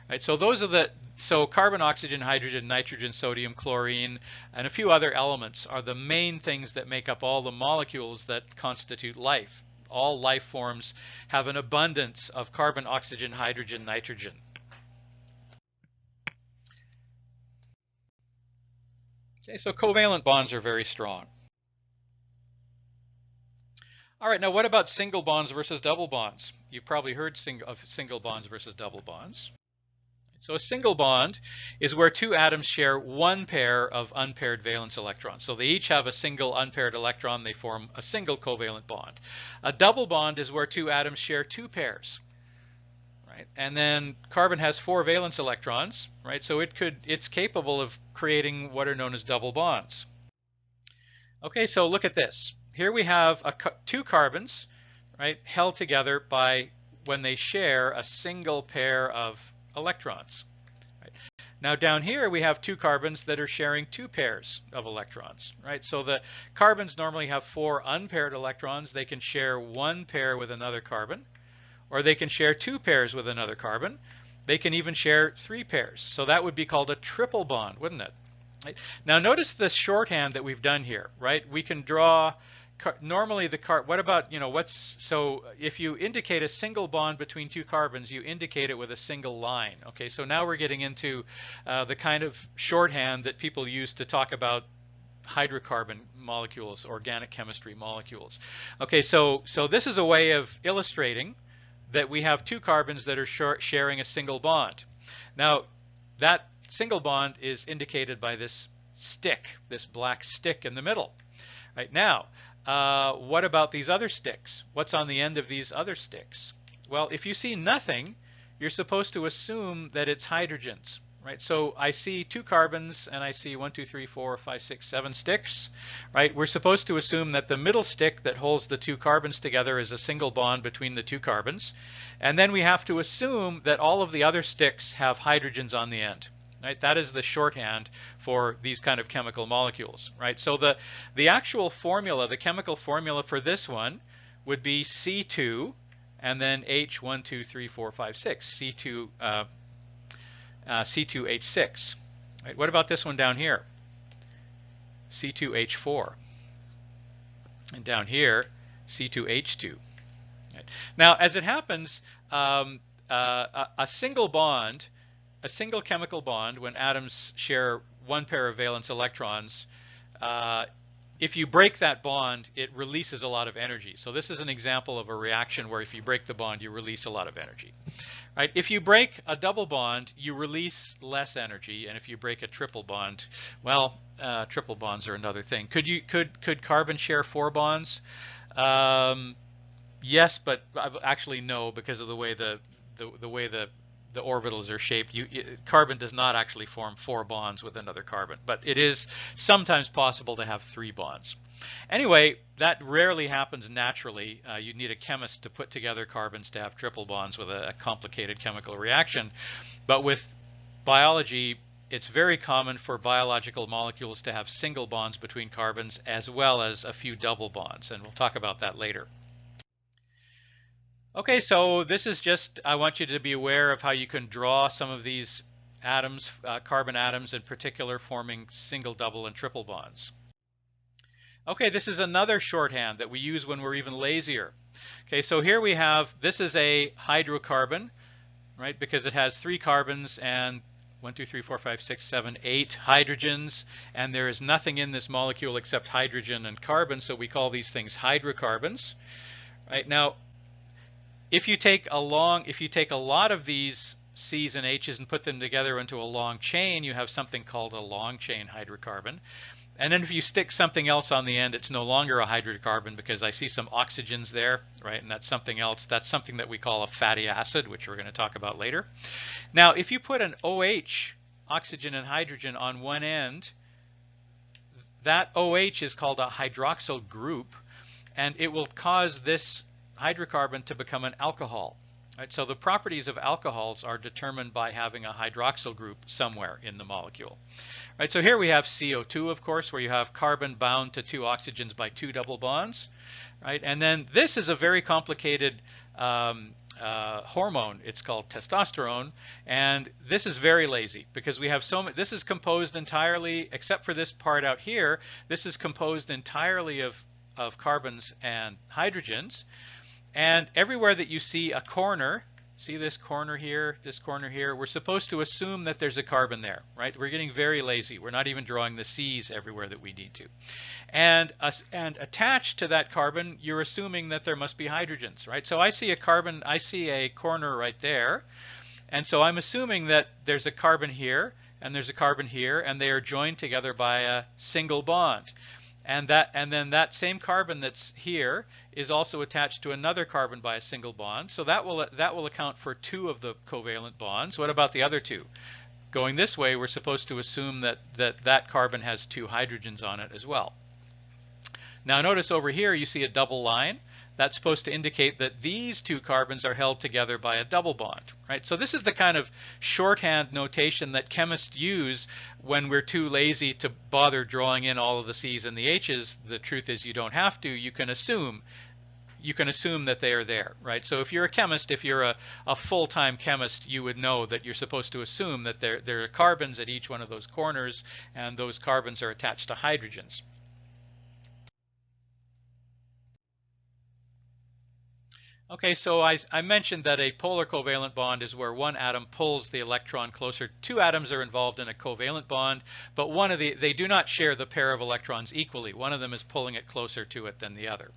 Right? So carbon, oxygen, hydrogen, nitrogen, sodium, chlorine, and a few other elements are the main things that make up all the molecules that constitute life. All life forms have an abundance of carbon, oxygen, hydrogen, nitrogen. Okay, so covalent bonds are very strong. All right, now what about single bonds versus double bonds? You've probably heard of single bonds versus double bonds. So a single bond is where two atoms share one pair of unpaired valence electrons. So they each have a single unpaired electron. They form a single covalent bond. A double bond is where two atoms share two pairs. Right? And then carbon has 4 valence electrons, right? So it's capable of creating what are known as double bonds. Okay, so look at this. Here we have two carbons, right, held together by when they share a single pair of electrons. Right? Now down here we have two carbons that are sharing two pairs of electrons, right? So the carbons normally have 4 unpaired electrons. They can share one pair with another carbon, or they can share 2 pairs with another carbon. They can even share 3 pairs. So that would be called a triple bond, wouldn't it? Right? Now notice the shorthand that we've done here, right? We can draw normally what about, so if you indicate a single bond between two carbons, you indicate it with a single line. Okay, so now we're getting into the kind of shorthand that people use to talk about hydrocarbon molecules, organic chemistry molecules. Okay, so this is a way of illustrating that we have two carbons that are sharing a single bond. Now that single bond is indicated by this stick, this black stick in the middle. Right now, what about these other sticks? What's on the end of these other sticks? Well, if you see nothing, you're supposed to assume that it's hydrogens, right? So I see two carbons and I see 1, 2, 3, 4, 5, 6, 7 sticks, right? We're supposed to assume that the middle stick that holds the two carbons together is a single bond between the two carbons. And then we have to assume that all of the other sticks have hydrogens on the end. Right? That is the shorthand for these kind of chemical molecules, right? So the actual formula, the chemical formula for this one would be C2 and then H 1, 2, 3, 4, 5, 6, C2H6. Right? What about this one down here? C2H4. And down here, C2H2. Right? Now, as it happens, a single bond, a single chemical bond, when atoms share one pair of valence electrons, if you break that bond, it releases a lot of energy. So this is an example of a reaction where if you break the bond, you release a lot of energy. Right? If you break a double bond, you release less energy, and if you break a triple bond, well, triple bonds are another thing. Could carbon share 4 bonds? Yes, but actually no, because of the way the orbitals are shaped. Carbon does not actually form 4 bonds with another carbon, but it is sometimes possible to have 3 bonds. Anyway, that rarely happens naturally. You need a chemist to put together carbons to have triple bonds with a complicated chemical reaction. But with biology, it's very common for biological molecules to have single bonds between carbons as well as a few double bonds, and we'll talk about that later. Okay, so this is just, I want you to be aware of how you can draw some of these atoms, carbon atoms in particular, forming single, double, and triple bonds. Okay, this is another shorthand that we use when we're even lazier. Okay, so here we have, this is a hydrocarbon, right, because it has 3 carbons and 1, 2, 3, 4, 5, 6, 7, 8 hydrogens, and there is nothing in this molecule except hydrogen and carbon, so we call these things hydrocarbons. Right now, if you take a lot of these C's and H's and put them together into a long chain, you have something called a long chain hydrocarbon. And then if you stick something else on the end, it's no longer a hydrocarbon because I see some oxygens there, right? And that's something else. That's something that we call a fatty acid, which we're going to talk about later. Now, if you put an OH, oxygen and hydrogen, on one end, that OH is called a hydroxyl group, and it will cause this hydrocarbon to become an alcohol. Right? So the properties of alcohols are determined by having a hydroxyl group somewhere in the molecule. Right? So here we have CO2, of course, where you have carbon bound to 2 oxygens by 2 double bonds. Right? And then this is a very complicated hormone. It's called testosterone, and this is very lazy because we have so much. This is composed entirely, except for this part out here, this is composed entirely of carbons and hydrogens. And everywhere that you see a corner, see this corner here, we're supposed to assume that there's a carbon there, right? We're getting very lazy. We're not even drawing the C's everywhere that we need to. And attached to that carbon, you're assuming that there must be hydrogens, right? So I see a carbon, I see a corner right there, And so I'm assuming that there's a carbon here and there's a carbon here, and they are joined together by a single bond. And then that same carbon that's here is also attached to another carbon by a single bond. So that will account for 2 of the covalent bonds. What about the other 2? Going this way, we're supposed to assume that carbon has 2 hydrogens on it as well. Now notice over here you see a double line. That's supposed to indicate that these 2 carbons are held together by a double bond, right? So this is the kind of shorthand notation that chemists use when we're too lazy to bother drawing in all of the C's and the H's. The truth is you don't have to. You can assume that they are there, right? So if you're a chemist, if you're a full-time chemist, you would know that you're supposed to assume that there are carbons at each one of those corners, and those carbons are attached to hydrogens. Okay, so I mentioned that a polar covalent bond is where one atom pulls the electron closer. 2 atoms are involved in a covalent bond, but they do not share the pair of electrons equally. One of them is pulling it closer to it than the other.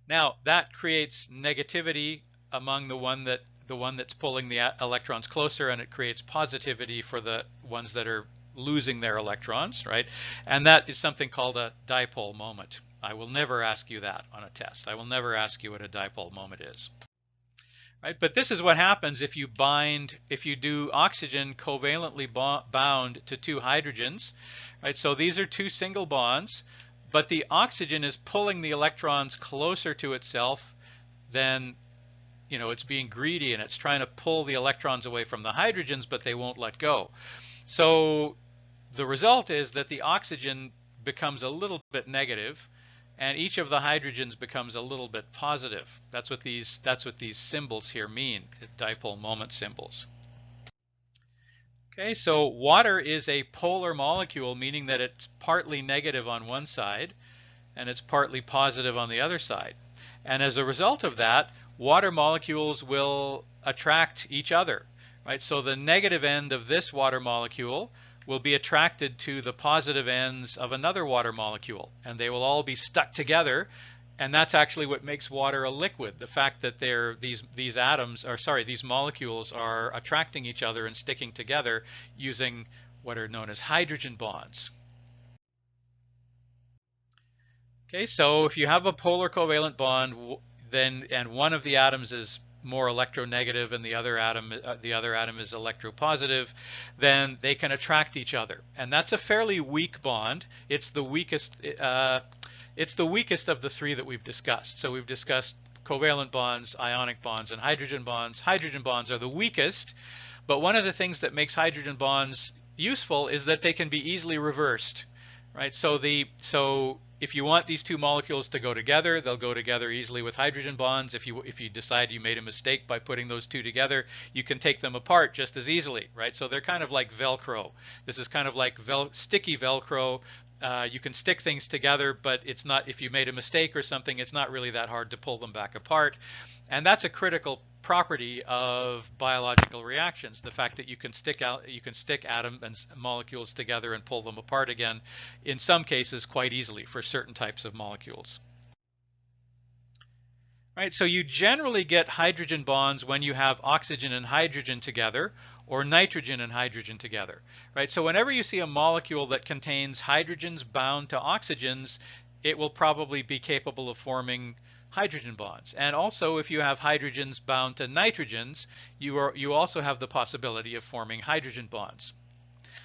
Now that creates negativity among the one that's pulling the electrons closer, and it creates positivity for the ones that are losing their electrons, right? And that is something called a dipole moment. I will never ask you that on a test. I will never ask you what a dipole moment is. Right? But this is what happens if you do oxygen covalently bound to 2 hydrogens, right? So these are 2 single bonds, but the oxygen is pulling the electrons closer to itself than, it's being greedy and it's trying to pull the electrons away from the hydrogens, but they won't let go. So the result is that the oxygen becomes a little bit negative, and each of the hydrogens becomes a little bit positive. That's what these symbols here mean, dipole moment symbols. Okay, so water is a polar molecule, meaning that it's partly negative on one side and it's partly positive on the other side. And as a result of that, water molecules will attract each other, right? So the negative end of this water molecule will be attracted to the positive ends of another water molecule, and they will all be stuck together, and that's actually what makes water a liquid. The fact that these molecules are attracting each other and sticking together using what are known as hydrogen bonds. Okay, so if you have a polar covalent bond, and one of the atoms is more electronegative and the other atom is electropositive, then they can attract each other, and that's a fairly weak bond. It's the weakest of the 3 that we've discussed. So we've discussed covalent bonds, ionic bonds, and hydrogen bonds. Hydrogen bonds are the weakest, but one of the things that makes hydrogen bonds useful is that they can be easily reversed, right? So if you want these 2 molecules to go together, they'll go together easily with hydrogen bonds. If you decide you made a mistake by putting those 2 together, you can take them apart just as easily, right? So they're kind of like Velcro. This is kind of like sticky Velcro. You can stick things together, but it's not, if you made a mistake or something, it's not really that hard to pull them back apart. And that's a critical property of biological reactions, the fact that you can stick atoms and molecules together and pull them apart again, in some cases quite easily for certain types of molecules. Right, so you generally get hydrogen bonds when you have oxygen and hydrogen together, or nitrogen and hydrogen together, right? So whenever you see a molecule that contains hydrogens bound to oxygens, it will probably be capable of forming hydrogen bonds. And also, if you have hydrogens bound to nitrogens, you also have the possibility of forming hydrogen bonds.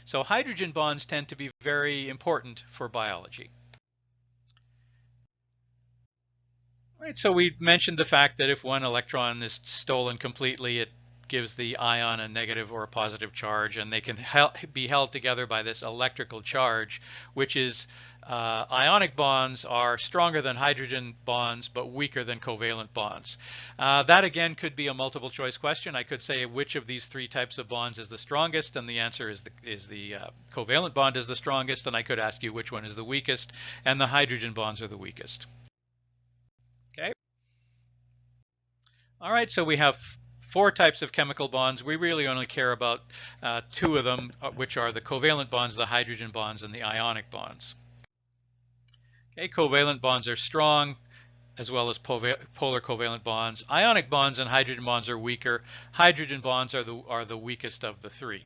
So hydrogen bonds tend to be very important for biology. Right, so we mentioned the fact that if one electron is stolen completely, it gives the ion a negative or a positive charge, and they can be held together by this electrical charge, which is ionic bonds are stronger than hydrogen bonds but weaker than covalent bonds. That again could be a multiple choice question. I could say which of these 3 types of bonds is the strongest, and the answer is the covalent bond is the strongest, and I could ask you which one is the weakest, and the hydrogen bonds are the weakest. Okay. All right, so we have 4 types of chemical bonds. We really only care about 2 of them, which are the covalent bonds, the hydrogen bonds, and the ionic bonds. Okay, covalent bonds are strong. as well as polar covalent bonds. Ionic bonds and hydrogen bonds are weaker. Hydrogen bonds are the weakest of the three.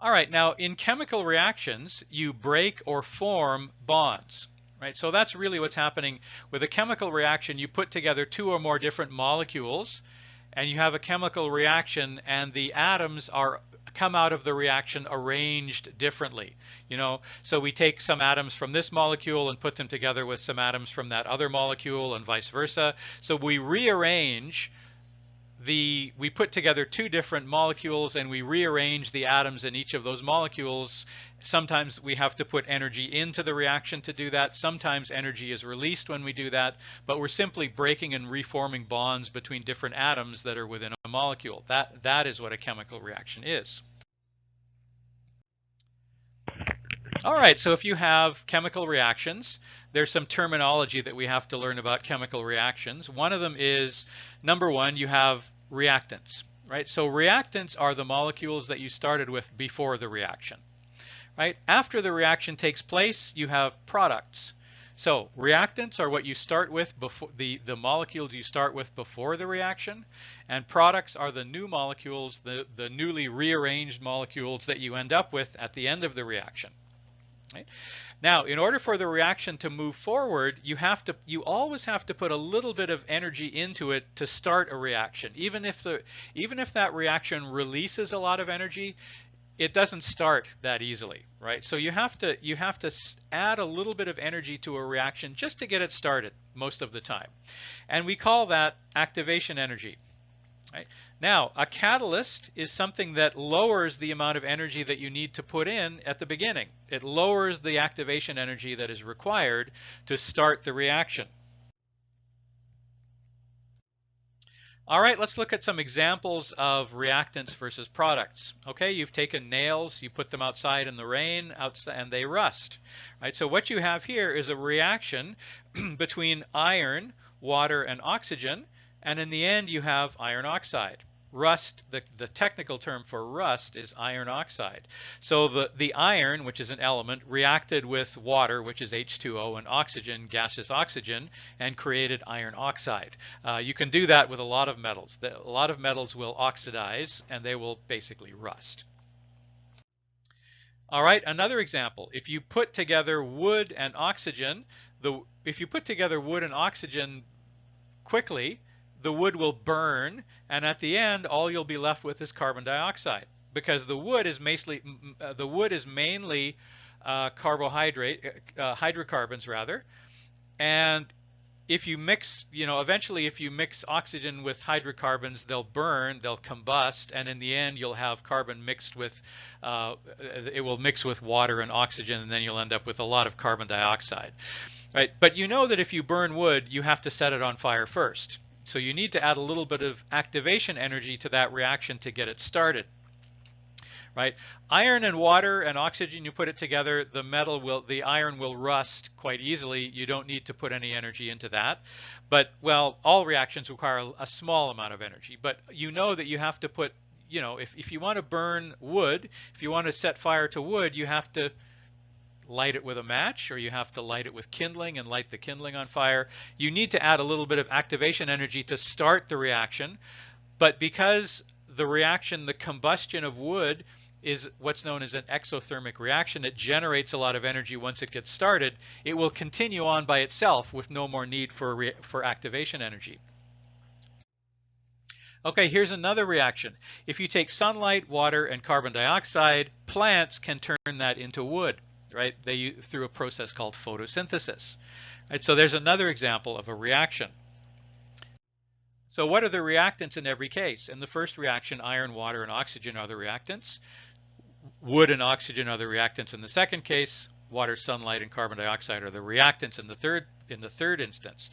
All right, now in chemical reactions, you break or form bonds, right? So that's really what's happening with a chemical reaction. You put together two or more different molecules, and you have a chemical reaction, and the atoms come out of the reaction arranged differently. So we take some atoms from this molecule and put them together with some atoms from that other molecule, and vice versa. So we rearrange we put together two different molecules and we rearrange the atoms in each of those molecules. Sometimes we have to put energy into the reaction to do that. Sometimes energy is released when we do that, but we're simply breaking and reforming bonds between different atoms that are within a molecule. That is what a chemical reaction is. All right, so if you have chemical reactions, there's some terminology that we have to learn about chemical reactions. One of them is, number one, you have reactants, right? So reactants are the molecules that you started with before the reaction, right? After the reaction takes place, you have products. So reactants are what you start with before the molecules you start with before the reaction, and products are the new molecules, the newly rearranged molecules that you end up with at the end of the reaction. Right? Now, in order for the reaction to move forward, you always have to put a little bit of energy into it to start a reaction. Even if that reaction releases a lot of energy, it doesn't start that easily, right? So you have to add a little bit of energy to a reaction just to get it started most of the time, and we call that activation energy. Right? Now, a catalyst is something that lowers the amount of energy that you need to put in at the beginning. It lowers the activation energy that is required to start the reaction. All right, let's look at some examples of reactants versus products. Okay, you've taken nails, you put them outside in the rain, and they rust. Right? So what you have here is a reaction between iron, water, and oxygen. And in the end, you have iron oxide. Rust, the technical term for rust is iron oxide. So the iron, which is an element, reacted with water, which is H2O, and oxygen, gaseous oxygen, and created iron oxide. You can do that with a lot of metals. A lot of metals will oxidize, and they will basically rust. All right, another example. If you put together wood and oxygen, quickly, the wood will burn, and at the end, all you'll be left with is carbon dioxide, because the wood is mainly hydrocarbons rather, and if you mix, eventually if you mix oxygen with hydrocarbons, they'll burn, they'll combust, and in the end you'll have carbon mixed with, it will mix with water and oxygen, and then you'll end up with a lot of carbon dioxide. Right? But you know that if you burn wood, you have to set it on fire first. So you need to add a little bit of activation energy to that reaction to get it started. Right? Iron and water and oxygen, you put it together, the iron will rust quite easily. You don't need to put any energy into that. But, well, all reactions require a small amount of energy. But you know that you have to put, if you want to burn wood, if you want to set fire to wood, you have to light it with a match, or you have to light it with kindling and light the kindling on fire. You need to add a little bit of activation energy to start the reaction. But because the combustion of wood is what's known as an exothermic reaction, it generates a lot of energy once it gets started, it will continue on by itself with no more need for activation energy. Okay, here's another reaction. If you take sunlight, water, and carbon dioxide, plants can turn that into wood. Right? Through a process called photosynthesis. Right? So there's another example of a reaction. So what are the reactants in every case? In the first reaction, iron, water, and oxygen are the reactants. Wood and oxygen are the reactants in the second case. Water, sunlight, and carbon dioxide are the reactants in the third instance.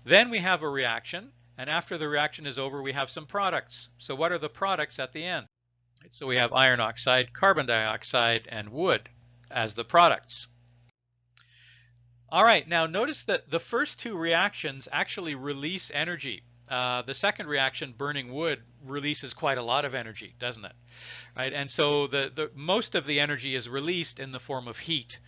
Then we have a reaction, and after the reaction is over, we have some products. So what are the products at the end? Right? So we have iron oxide, carbon dioxide, and wood as the products. All right, now notice that the first two reactions actually release energy. the second reaction, burning wood, releases quite a lot of energy, doesn't it? Right, and so the most of the energy is released in the form of heat.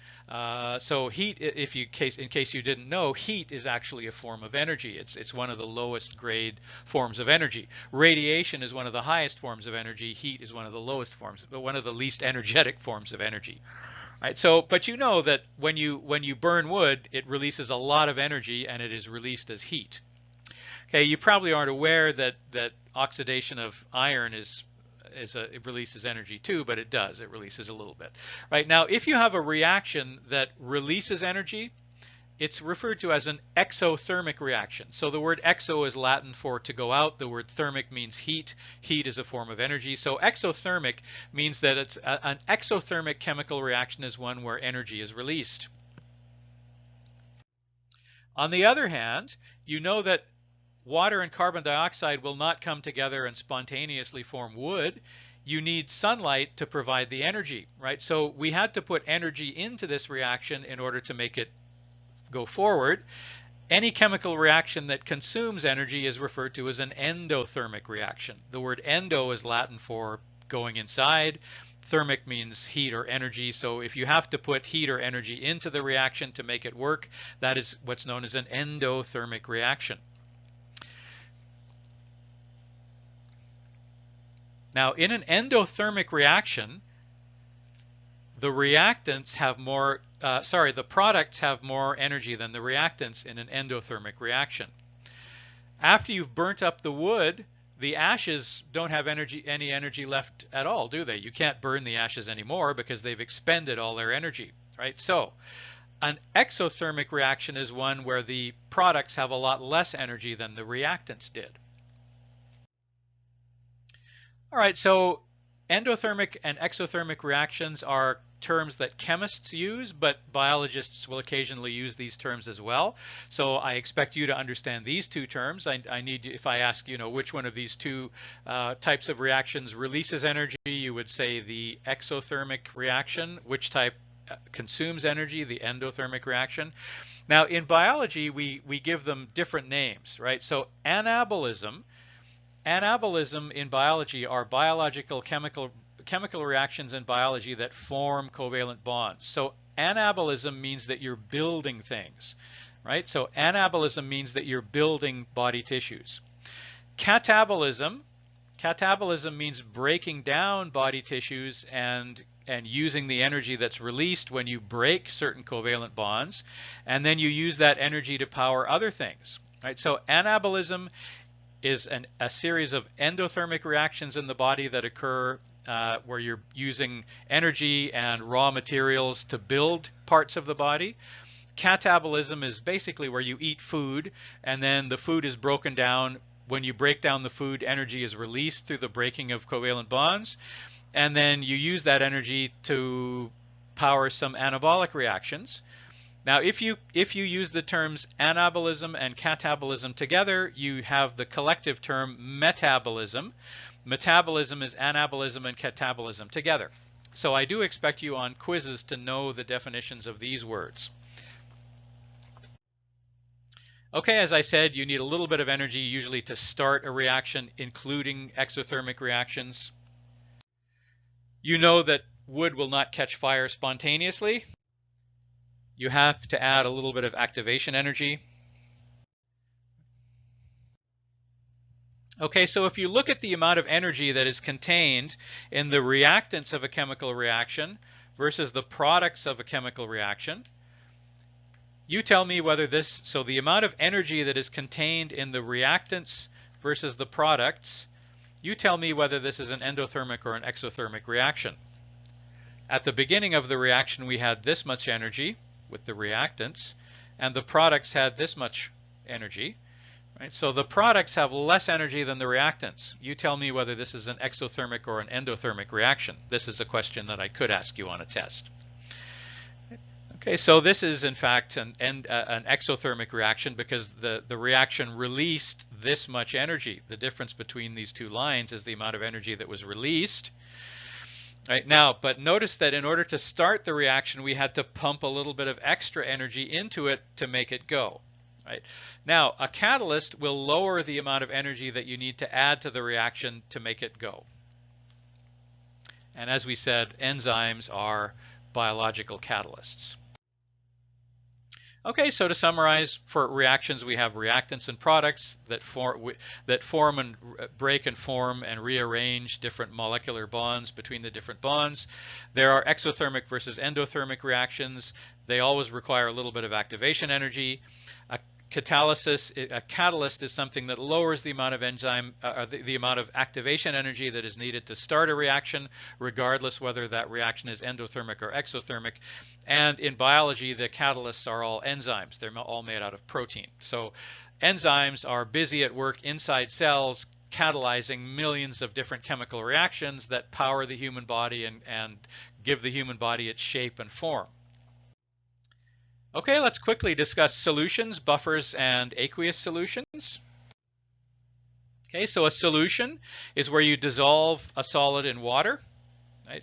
So heat, in case you didn't know, heat is actually a form of energy. It's one of the lowest grade forms of energy. Radiation is one of the highest forms of energy. Heat is one of the lowest forms, but one of the least energetic forms of energy. Right. So, but you know that when you burn wood, it releases a lot of energy, and it is released as heat. Okay, you probably aren't aware that oxidation of iron it releases energy too, but it does. It releases a little bit. Right, now, if you have a reaction that releases energy, it's referred to as an exothermic reaction. So the word exo is Latin for to go out. The word thermic means heat. Heat is a form of energy. So exothermic means that it's an exothermic chemical reaction is one where energy is released. On the other hand, you know that water and carbon dioxide will not come together and spontaneously form wood. You need sunlight to provide the energy, right? So we had to put energy into this reaction in order to make it go forward. Any chemical reaction that consumes energy is referred to as an endothermic reaction. The word endo is Latin for going inside. Thermic means heat or energy. So if you have to put heat or energy into the reaction to make it work, that is what's known as an endothermic reaction. Now, in an endothermic reaction, the products have more energy than the reactants in an endothermic reaction. After you've burnt up the wood, the ashes don't have any energy left at all, do they? You can't burn the ashes anymore because they've expended all their energy, right? So an exothermic reaction is one where the products have a lot less energy than the reactants did. All right, so endothermic and exothermic reactions are terms that chemists use, but biologists will occasionally use these terms as well. So I expect you to understand these two terms. I need you, if I ask you know which one of these two types of reactions releases energy, you would say the exothermic reaction. Which type consumes energy? The endothermic reaction. Now in biology, we give them different names, right? So anabolism in biology are biological chemical reactions in biology that form covalent bonds. So anabolism means that you're building things, right? So anabolism means that you're building body tissues. Catabolism means breaking down body tissues and using the energy that's released when you break certain covalent bonds, and then you use that energy to power other things, right? So anabolism is a series of endothermic reactions in the body that occur where you're using energy and raw materials to build parts of the body. Catabolism is basically where you eat food and then the food is broken down. When you break down the food, energy is released through the breaking of covalent bonds, and then you use that energy to power some anabolic reactions. Now, if you use the terms anabolism and catabolism together, you have the collective term metabolism. Metabolism is anabolism and catabolism together. So I do expect you on quizzes to know the definitions of these words. Okay, as I said, you need a little bit of energy usually to start a reaction, including exothermic reactions. You know that wood will not catch fire spontaneously. You have to add a little bit of activation energy. Okay, so if you look at the amount of energy that is contained in the reactants of a chemical reaction versus the products of a chemical reaction, you tell me whether so the amount of energy that is contained in the reactants versus the products, you tell me whether this is an endothermic or an exothermic reaction. At the beginning of the reaction, we had this much energy with the reactants, and the products had this much energy, right? So the products have less energy than the reactants. You tell me whether this is an exothermic or an endothermic reaction. This is a question that I could ask you on a test. Okay, so this is in fact an exothermic reaction because the reaction released this much energy. The difference between these two lines is the amount of energy that was released. Right now, but notice that in order to start the reaction, we had to pump a little bit of extra energy into it to make it go. Right? Now, a catalyst will lower the amount of energy that you need to add to the reaction to make it go. And as we said, enzymes are biological catalysts. Okay, so to summarize, for reactions we have reactants and products that form and break and form and rearrange different molecular bonds between the different bonds. There are exothermic versus endothermic reactions. They always require a little bit of activation energy. A catalyst is something that lowers the amount of the amount of activation energy that is needed to start a reaction, regardless whether that reaction is endothermic or exothermic. And in biology, the catalysts are all enzymes. They're all made out of protein. So enzymes are busy at work inside cells, catalyzing millions of different chemical reactions that power the human body and give the human body its shape and form. Okay, let's quickly discuss solutions, buffers, and aqueous solutions. Okay, so a solution is where you dissolve a solid in water. Right?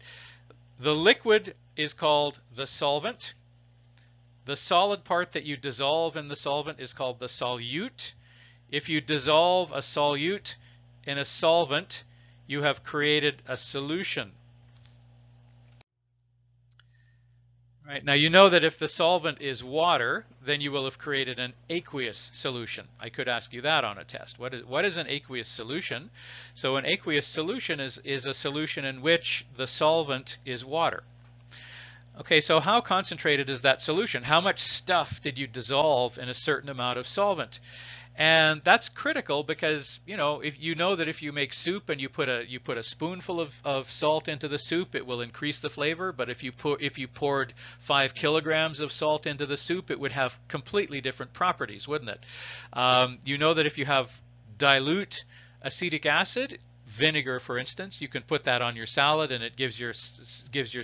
The liquid is called the solvent. The solid part that you dissolve in the solvent is called the solute. If you dissolve a solute in a solvent, you have created a solution. Right. Now you know that if the solvent is water, then you will have created an aqueous solution. I could ask you that on a test. What is an aqueous solution? So an aqueous solution is a solution in which the solvent is water. Okay, so how concentrated is that solution? How much stuff did you dissolve in a certain amount of solvent? And that's critical because if you make soup and you put a spoonful of salt into the soup, it will increase the flavor. But if you poured 5 kilograms of salt into the soup, it would have completely different properties, wouldn't it? You know that if you have dilute acetic acid, vinegar, for instance, you can put that on your salad and it gives your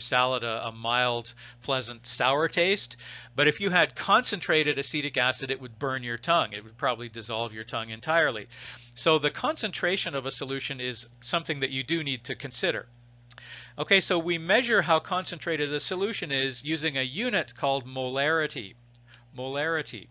salad a mild, pleasant, sour taste. But if you had concentrated acetic acid, it would burn your tongue. It would probably dissolve your tongue entirely. So the concentration of a solution is something that you do need to consider. Okay, so we measure how concentrated a solution is using a unit called molarity. Molarity.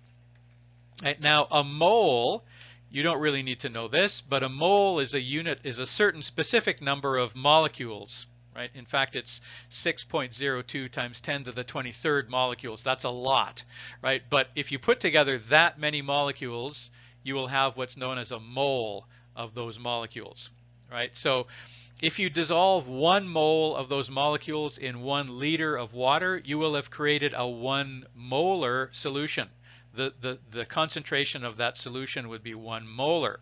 Right, now, a mole, you don't really need to know this, but a mole is a certain specific number of molecules, right? In fact, it's 6.02 times 10 to the 23rd molecules. That's a lot, right? But if you put together that many molecules, you will have what's known as a mole of those molecules, right? So if you dissolve 1 mole of those molecules in 1 liter of water, you will have created a 1 molar solution. The concentration of that solution would be 1 molar.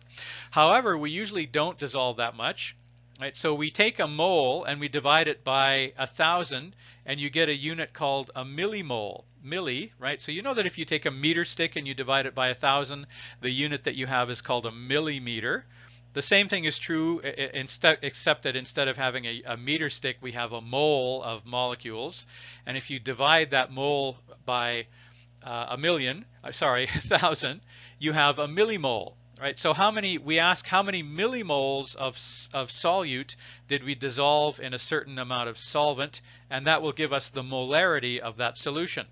However, we usually don't dissolve that much, right? So we take a mole and we divide it by 1,000, and you get a unit called a millimole. Milli, right? So you know that if you take a meter stick and you divide it by 1,000, the unit that you have is called a millimeter. The same thing is true, except that instead of having a meter stick, we have a mole of molecules. And if you divide that mole by 1,000, you have a millimole, right? So we ask how many millimoles of solute did we dissolve in a certain amount of solvent, and that will give us the molarity of that solution.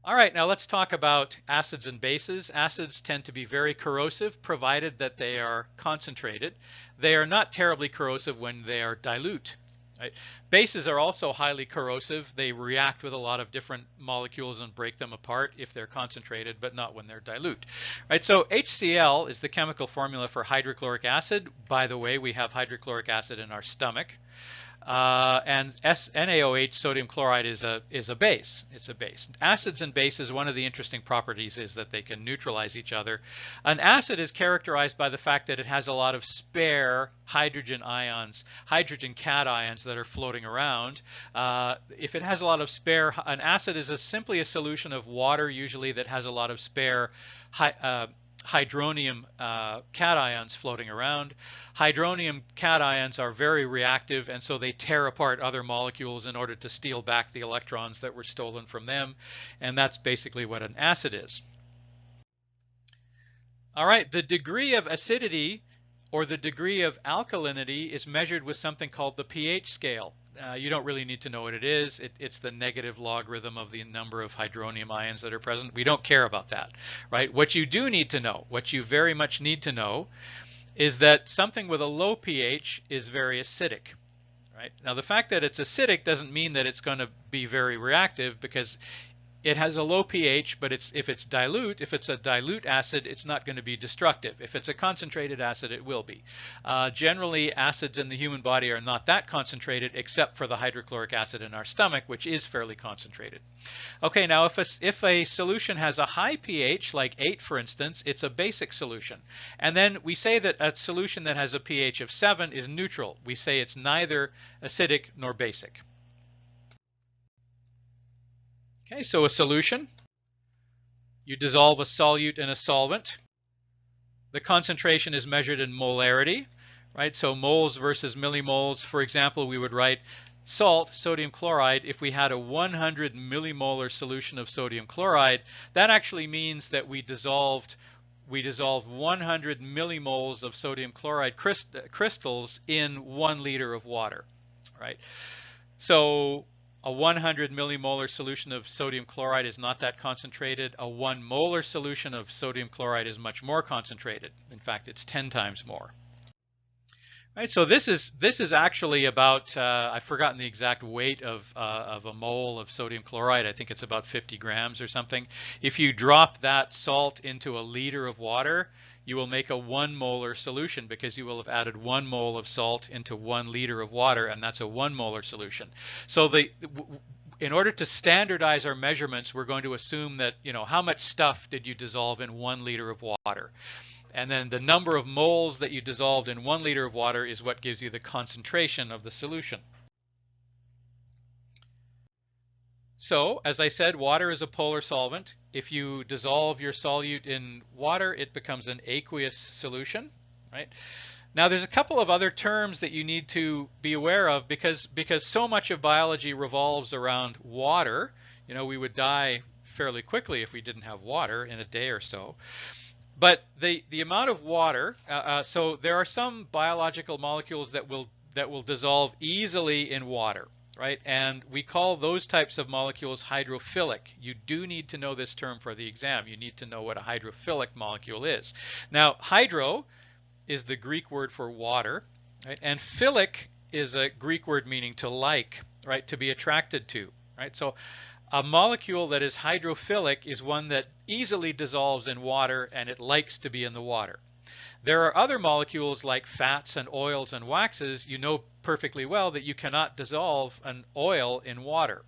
All right, now let's talk about acids and bases. Acids tend to be very corrosive, provided that they are concentrated. They are not terribly corrosive when they are dilute. Right? Bases are also highly corrosive. They react with a lot of different molecules and break them apart if they're concentrated, but not when they're dilute. Right? So HCl is the chemical formula for hydrochloric acid. By the way, we have hydrochloric acid in our stomach. And NaOH, sodium chloride, is a base. It's a base. Acids and bases, one of the interesting properties is that they can neutralize each other. An acid is characterized by the fact that it has a lot of spare hydrogen ions, hydrogen cations that are floating around. If it has a lot of spare, an acid is simply a solution of water, usually, that has a lot of spare hydronium cations floating around. Hydronium cations are very reactive, and so they tear apart other molecules in order to steal back the electrons that were stolen from them, and that's basically what an acid is. All right, the degree of acidity or the degree of alkalinity is measured with something called the pH scale. You don't really need to know what it is. It's the negative logarithm of the number of hydronium ions that are present. We don't care about that, right? What you do need to know, what you very much need to know, is that something with a low pH is very acidic. Right? Now, the fact that it's acidic doesn't mean that it's going to be very reactive, because it has a low pH, but if it's a dilute acid, it's not going to be destructive. If it's a concentrated acid, it will be. Generally, acids in the human body are not that concentrated, except for the hydrochloric acid in our stomach, which is fairly concentrated. Okay, now if a solution has a high pH, like 8 for instance, it's a basic solution. And then we say that a solution that has a pH of 7 is neutral. We say it's neither acidic nor basic. Okay, so a solution, you dissolve a solute in a solvent. The concentration is measured in molarity, right? So moles versus millimoles. For example, we would write salt, sodium chloride. If we had a 100 millimolar solution of sodium chloride, that actually means that we dissolved 100 millimoles of sodium chloride crystals in 1 liter of water, right? So a 100 millimolar solution of sodium chloride is not that concentrated. A 1 molar solution of sodium chloride is much more concentrated. In fact, it's 10 times more. Right, so this is actually about, I've forgotten the exact weight of a mole of sodium chloride. I think it's about 50 grams or something. If you drop that salt into a liter of water, you will make a 1 molar solution, because you will have added 1 mole of salt into 1 liter of water, and that's a 1 molar solution. So in order to standardize our measurements, we're going to assume that, how much stuff did you dissolve in 1 liter of water? And then the number of moles that you dissolved in 1 liter of water is what gives you the concentration of the solution. So, as I said, water is a polar solvent. If you dissolve your solute in water, it becomes an aqueous solution, right? Now, there's a couple of other terms that you need to be aware of, because so much of biology revolves around water. We would die fairly quickly if we didn't have water in a day or so. But the amount of water, so there are some biological molecules that will dissolve easily in water, right? And we call those types of molecules hydrophilic. You do need to know this term for the exam. You need to know what a hydrophilic molecule is. Now, hydro is the Greek word for water, right? And philic is a Greek word meaning to like, right? To be attracted to, right? So a molecule that is hydrophilic is one that easily dissolves in water, and it likes to be in the water. There are other molecules like fats and oils and waxes. You know perfectly well that you cannot dissolve an oil in water,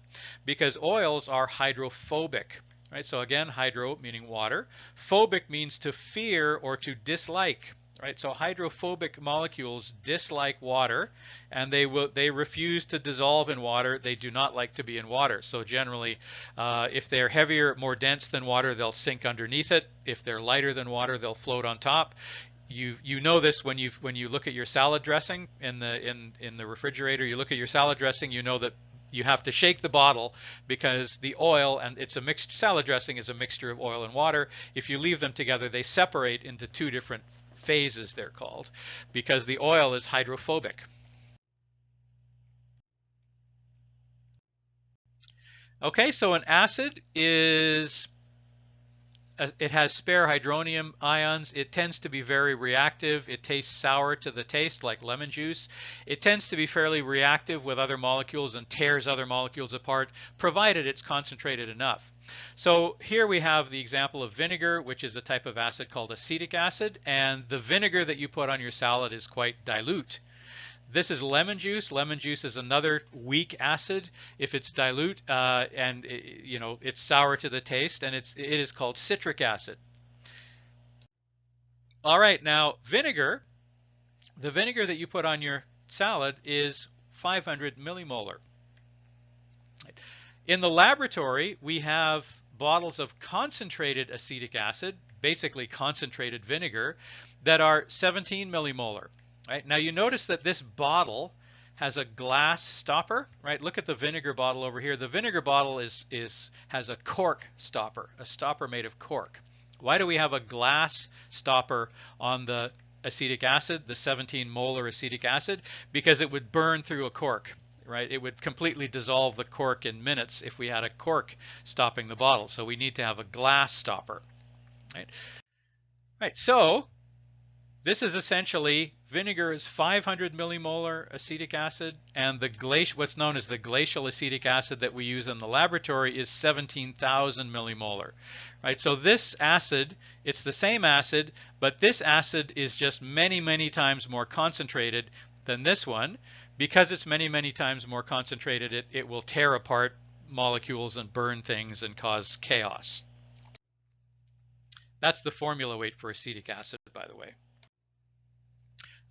because oils are hydrophobic, right? So again, hydro meaning water. Phobic means to fear or to dislike, right? So hydrophobic molecules dislike water, and they refuse to dissolve in water. They do not like to be in water. So generally, if they're heavier, more dense than water, they'll sink underneath it. If they're lighter than water, they'll float on top. You know this when you look at your salad dressing in the refrigerator. You look at your salad dressing, you know that you have to shake the bottle, because the oil, and it's a mixed salad dressing is a mixture of oil and water. If you leave them together, they separate into 2 different phases, they're called, because the oil is hydrophobic. Okay, so an acid is it has spare hydronium ions. It tends to be very reactive. It tastes sour to the taste, like lemon juice. It tends to be fairly reactive with other molecules and tears other molecules apart, provided it's concentrated enough. So here we have the example of vinegar, which is a type of acid called acetic acid, and the vinegar that you put on your salad is quite dilute. This is lemon juice. Lemon juice is another weak acid if it's dilute, and it's sour to the taste, and it is called citric acid. All right, now vinegar, the vinegar that you put on your salad is 500 millimolar. In the laboratory, we have bottles of concentrated acetic acid, basically concentrated vinegar, that are 17 millimolar. Right? Now you notice that this bottle has a glass stopper, right? Look at the vinegar bottle over here. The vinegar bottle has a cork stopper, a stopper made of cork. Why do we have a glass stopper on the acetic acid, the 17 molar acetic acid, because it would burn through a cork, right? It would completely dissolve the cork in minutes if we had a cork stopping the bottle. So we need to have a glass stopper, right? Right, so this is essentially, vinegar is 500 millimolar acetic acid, and what's known as the glacial acetic acid that we use in the laboratory is 17,000 millimolar. Right? So this acid, it's the same acid, but this acid is just many, many times more concentrated than this one. Because it's many, many times more concentrated, it will tear apart molecules and burn things and cause chaos. That's the formula weight for acetic acid, by the way.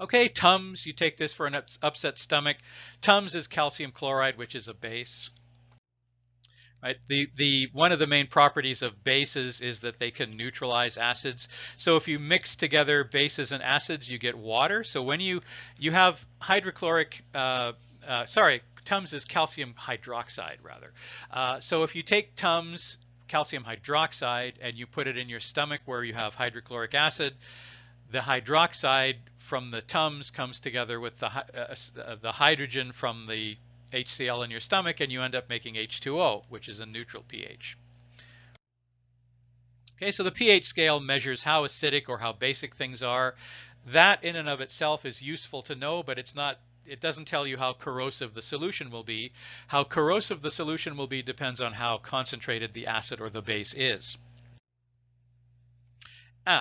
Okay, Tums, you take this for an upset stomach. Tums is calcium chloride, which is a base. Right? One of the main properties of bases is that they can neutralize acids. So if you mix together bases and acids, you get water. So when you have hydrochloric, Tums is calcium hydroxide, rather. So if you take Tums, calcium hydroxide, and you put it in your stomach where you have hydrochloric acid, the hydroxide from the Tums comes together with the hydrogen from the HCl in your stomach, and you end up making H2O, which is a neutral pH. Okay, so the pH scale measures how acidic or how basic things are. That in and of itself is useful to know, but it doesn't tell you how corrosive the solution will be. How corrosive the solution will be depends on how concentrated the acid or the base is.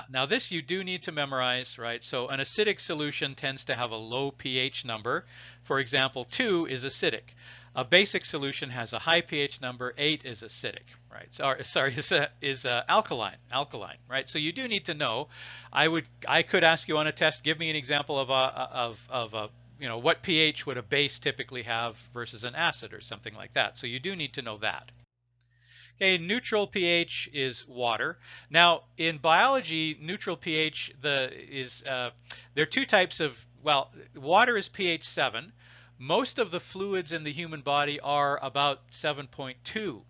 Now this you do need to memorize, right? So an acidic solution tends to have a low pH number. For example, 2 is acidic. A basic solution has a high pH number. 8 is acidic, right? Is alkaline, right? So you do need to know. I could ask you on a test, give me an example of a what pH would a base typically have versus an acid or something like that. So you do need to know that. Okay, neutral pH is water. Now, in biology, neutral pH there are two types of, well, water is pH 7. Most of the fluids in the human body are about 7.2,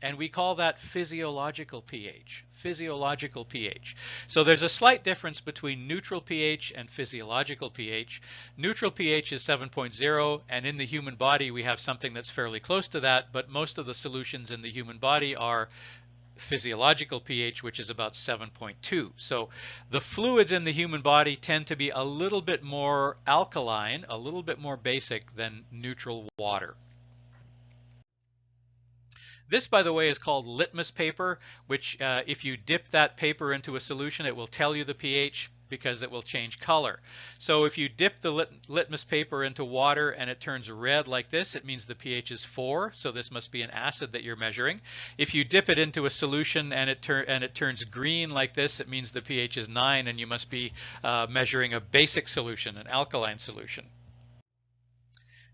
and we call that physiological pH. Physiological pH. So there's a slight difference between neutral pH and physiological pH. Neutral pH is 7.0, and in the human body we have something that's fairly close to that, but most of the solutions in the human body are physiological pH, which is about 7.2. So the fluids in the human body tend to be a little bit more alkaline, a little bit more basic than neutral water. This, by the way, is called litmus paper, which if you dip that paper into a solution, it will tell you the pH because it will change color. So if you dip the litmus paper into water and it turns red like this, it means the pH is 4, so this must be an acid that you're measuring. If you dip it into a solution and it turns green like this, it means the pH is 9 and you must be measuring a basic solution, an alkaline solution.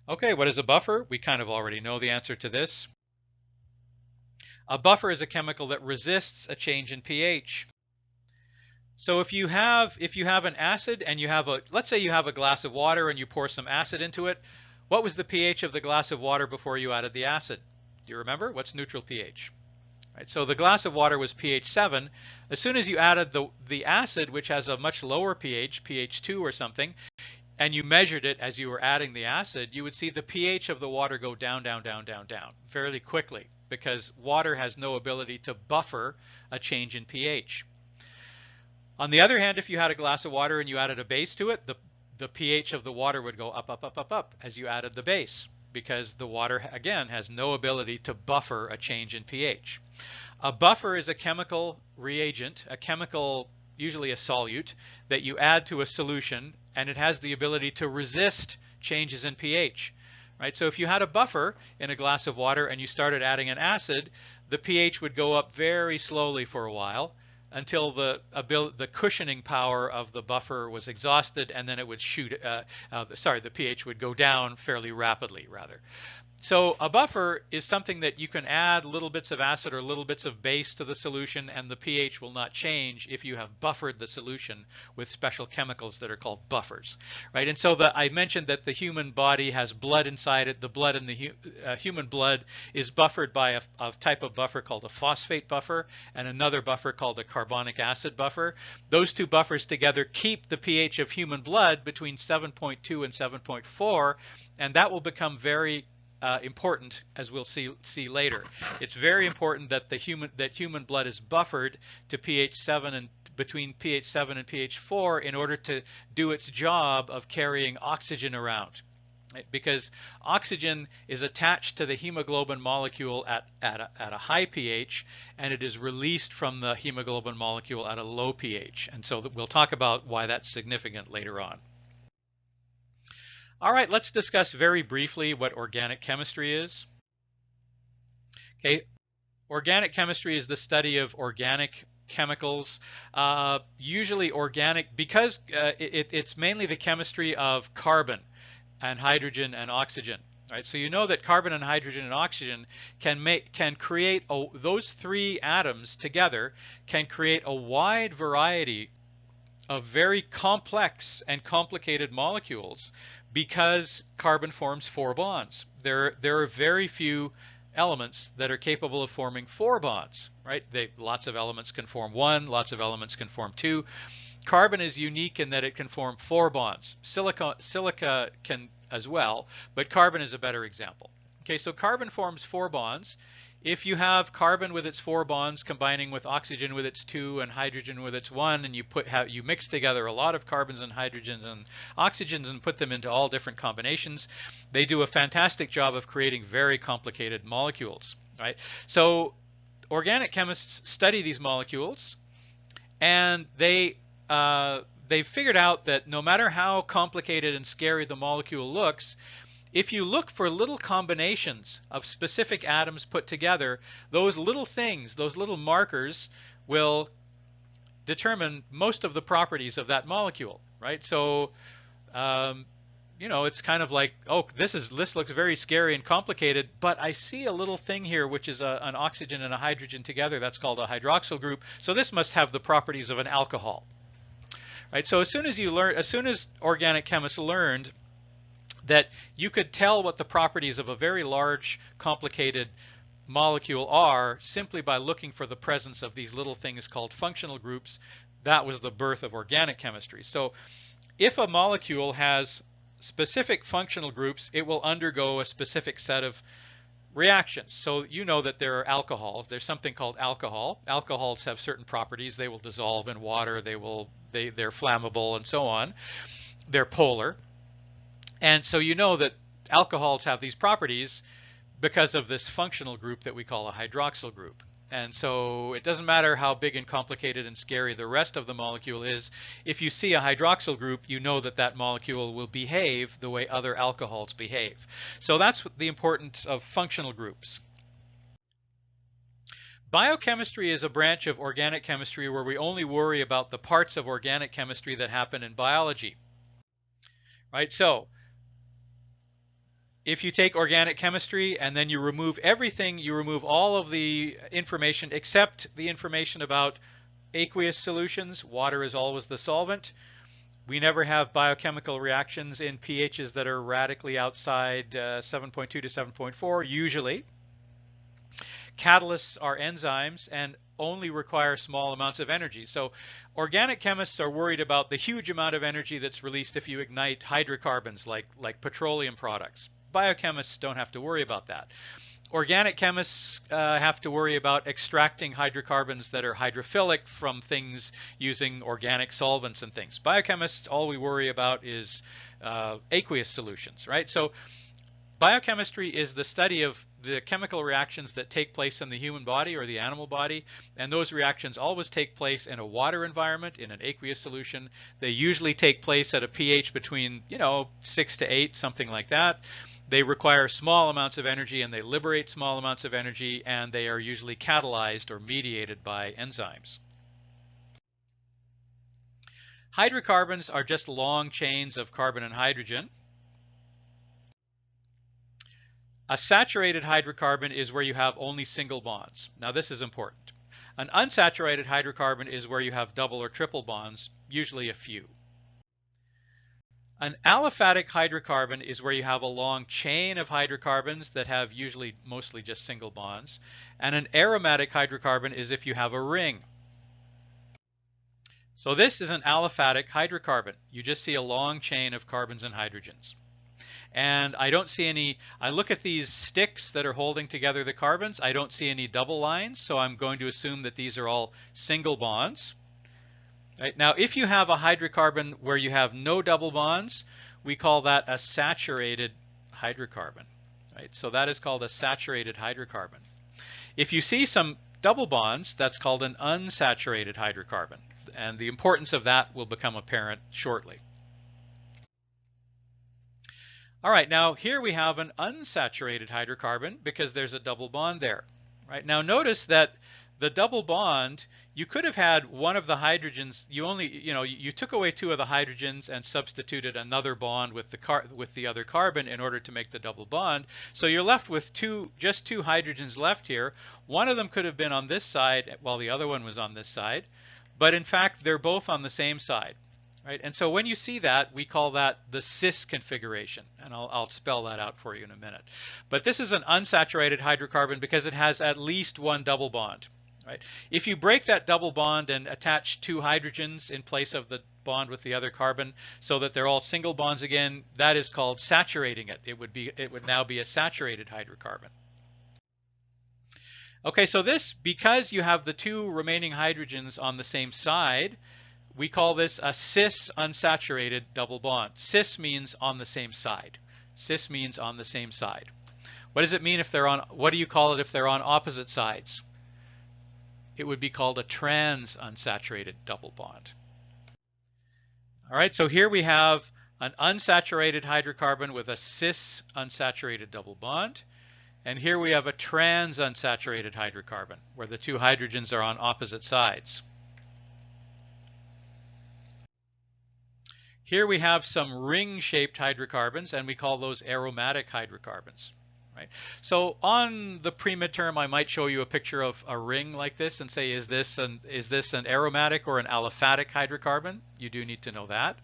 Okay, what is a buffer? We kind of already know the answer to this. A buffer is a chemical that resists a change in pH. So if you have an acid and let's say you have a glass of water and you pour some acid into it, what was the pH of the glass of water before you added the acid? Do you remember? What's neutral pH? Right, so the glass of water was pH 7. As soon as you added the acid, which has a much lower pH, pH 2 or something, and you measured it as you were adding the acid, you would see the pH of the water go down, down, down, down, down fairly quickly, because water has no ability to buffer a change in pH. On the other hand, if you had a glass of water and you added a base to it, the pH of the water would go up, up, up, up, up as you added the base, because the water, again, has no ability to buffer a change in pH. A buffer is a chemical reagent, usually a solute, that you add to a solution, and it has the ability to resist changes in pH. Right? So if you had a buffer in a glass of water and you started adding an acid, the pH would go up very slowly for a while until the cushioning power of the buffer was exhausted, and then it would the pH would go down fairly rapidly, rather. So a buffer is something that you can add little bits of acid or little bits of base to the solution, and the pH will not change if you have buffered the solution with special chemicals that are called buffers, right? And so I mentioned that the human body has blood inside it. The blood in the human blood is buffered by a type of buffer called a phosphate buffer and another buffer called a carbonic acid buffer. Those two buffers together keep the pH of human blood between 7.2 and 7.4, and that will become very important, as we'll see later. It's very important that human blood is buffered to pH 7 and between pH 7 and pH 4 in order to do its job of carrying oxygen around. Right? Because oxygen is attached to the hemoglobin molecule at a high pH, and it is released from the hemoglobin molecule at a low pH. And so we'll talk about why that's significant later on. All right, let's discuss very briefly what organic chemistry is. Okay, organic chemistry is the study of organic chemicals, usually organic because it's mainly the chemistry of carbon and hydrogen and oxygen. Right, so you know that carbon and hydrogen and oxygen can create those three atoms together can create a wide variety of very complex and complicated molecules because carbon forms 4 bonds. There are very few elements that are capable of forming 4 bonds, right? Lots of elements can form 1, lots of elements can form 2. Carbon is unique in that it can form 4 bonds. Silica can as well, but carbon is a better example. Okay, so carbon forms 4 bonds. If you have carbon with its 4 bonds combining with oxygen with its 2 and hydrogen with its 1, and you mix together a lot of carbons and hydrogens and oxygens and put them into all different combinations, they do a fantastic job of creating very complicated molecules, right? So organic chemists study these molecules, and they've figured out that no matter how complicated and scary the molecule looks, if you look for little combinations of specific atoms put together, those little things, those little markers, will determine most of the properties of that molecule, right? So, you know, it's kind of like, oh, this looks very scary and complicated, but I see a little thing here which is an oxygen and a hydrogen together. That's called a hydroxyl group. So this must have the properties of an alcohol, right? So as soon as organic chemists learned that you could tell what the properties of a very large, complicated molecule are simply by looking for the presence of these little things called functional groups, that was the birth of organic chemistry. So if a molecule has specific functional groups, it will undergo a specific set of reactions. So you know that there are alcohols. There's something called alcohol. Alcohols have certain properties. They will dissolve in water. They're flammable and so on. They're polar. And so you know that alcohols have these properties because of this functional group that we call a hydroxyl group. And so it doesn't matter how big and complicated and scary the rest of the molecule is. If you see a hydroxyl group, you know that that molecule will behave the way other alcohols behave. So that's the importance of functional groups. Biochemistry is a branch of organic chemistry where we only worry about the parts of organic chemistry that happen in biology. Right? So if you take organic chemistry and then you remove everything, you remove all of the information except the information about aqueous solutions. Water is always the solvent. We never have biochemical reactions in pHs that are radically outside 7.2 to 7.4, usually. Catalysts are enzymes and only require small amounts of energy. So organic chemists are worried about the huge amount of energy that's released if you ignite hydrocarbons like petroleum products. Biochemists don't have to worry about that. Organic chemists have to worry about extracting hydrocarbons that are hydrophilic from things using organic solvents and things. Biochemists, all we worry about is aqueous solutions, right? So biochemistry is the study of the chemical reactions that take place in the human body or the animal body, and those reactions always take place in a water environment, in an aqueous solution. They usually take place at a pH between, 6 to 8, something like that. They require small amounts of energy and they liberate small amounts of energy, and they are usually catalyzed or mediated by enzymes. Hydrocarbons are just long chains of carbon and hydrogen. A saturated hydrocarbon is where you have only single bonds. Now this is important. An unsaturated hydrocarbon is where you have double or triple bonds, usually a few. An aliphatic hydrocarbon is where you have a long chain of hydrocarbons that have usually mostly just single bonds. And an aromatic hydrocarbon is if you have a ring. So this is an aliphatic hydrocarbon. You just see a long chain of carbons and hydrogens. And I don't see any, I look at these sticks that are holding together the carbons, I don't see any double lines, so I'm going to assume that these are all single bonds. Right? Now, if you have a hydrocarbon where you have no double bonds, we call that a saturated hydrocarbon. Right? So that is called a saturated hydrocarbon. If you see some double bonds, that's called an unsaturated hydrocarbon. And the importance of that will become apparent shortly. All right, now here we have an unsaturated hydrocarbon because there's a double bond there. Right? Now notice that the double bond, you could have had one of the hydrogens, you took away two of the hydrogens and substituted another bond with the other carbon in order to make the double bond. So you're left with just two hydrogens left here. One of them could have been on this side while the other one was on this side, but in fact they're both on the same side. Right? And so when you see that, we call that the cis configuration, and I'll spell that out for you in a minute. But this is an unsaturated hydrocarbon because it has at least one double bond. Right? If you break that double bond and attach two hydrogens in place of the bond with the other carbon so that they're all single bonds again, that is called saturating it. It would now be a saturated hydrocarbon. Okay, so this, because you have the two remaining hydrogens on the same side, we call this a cis unsaturated double bond. Cis means on the same side. Cis means on the same side. What does it mean if they're on, what do you call it if they're on opposite sides? It would be called a trans unsaturated double bond. All right, so here we have an unsaturated hydrocarbon with a cis unsaturated double bond. And here we have a trans unsaturated hydrocarbon where the two hydrogens are on opposite sides. Here we have some ring-shaped hydrocarbons, and we call those aromatic hydrocarbons. Right? So on the pre-midterm, I might show you a picture of a ring like this and say, is this an aromatic or an aliphatic hydrocarbon? You do need to know that.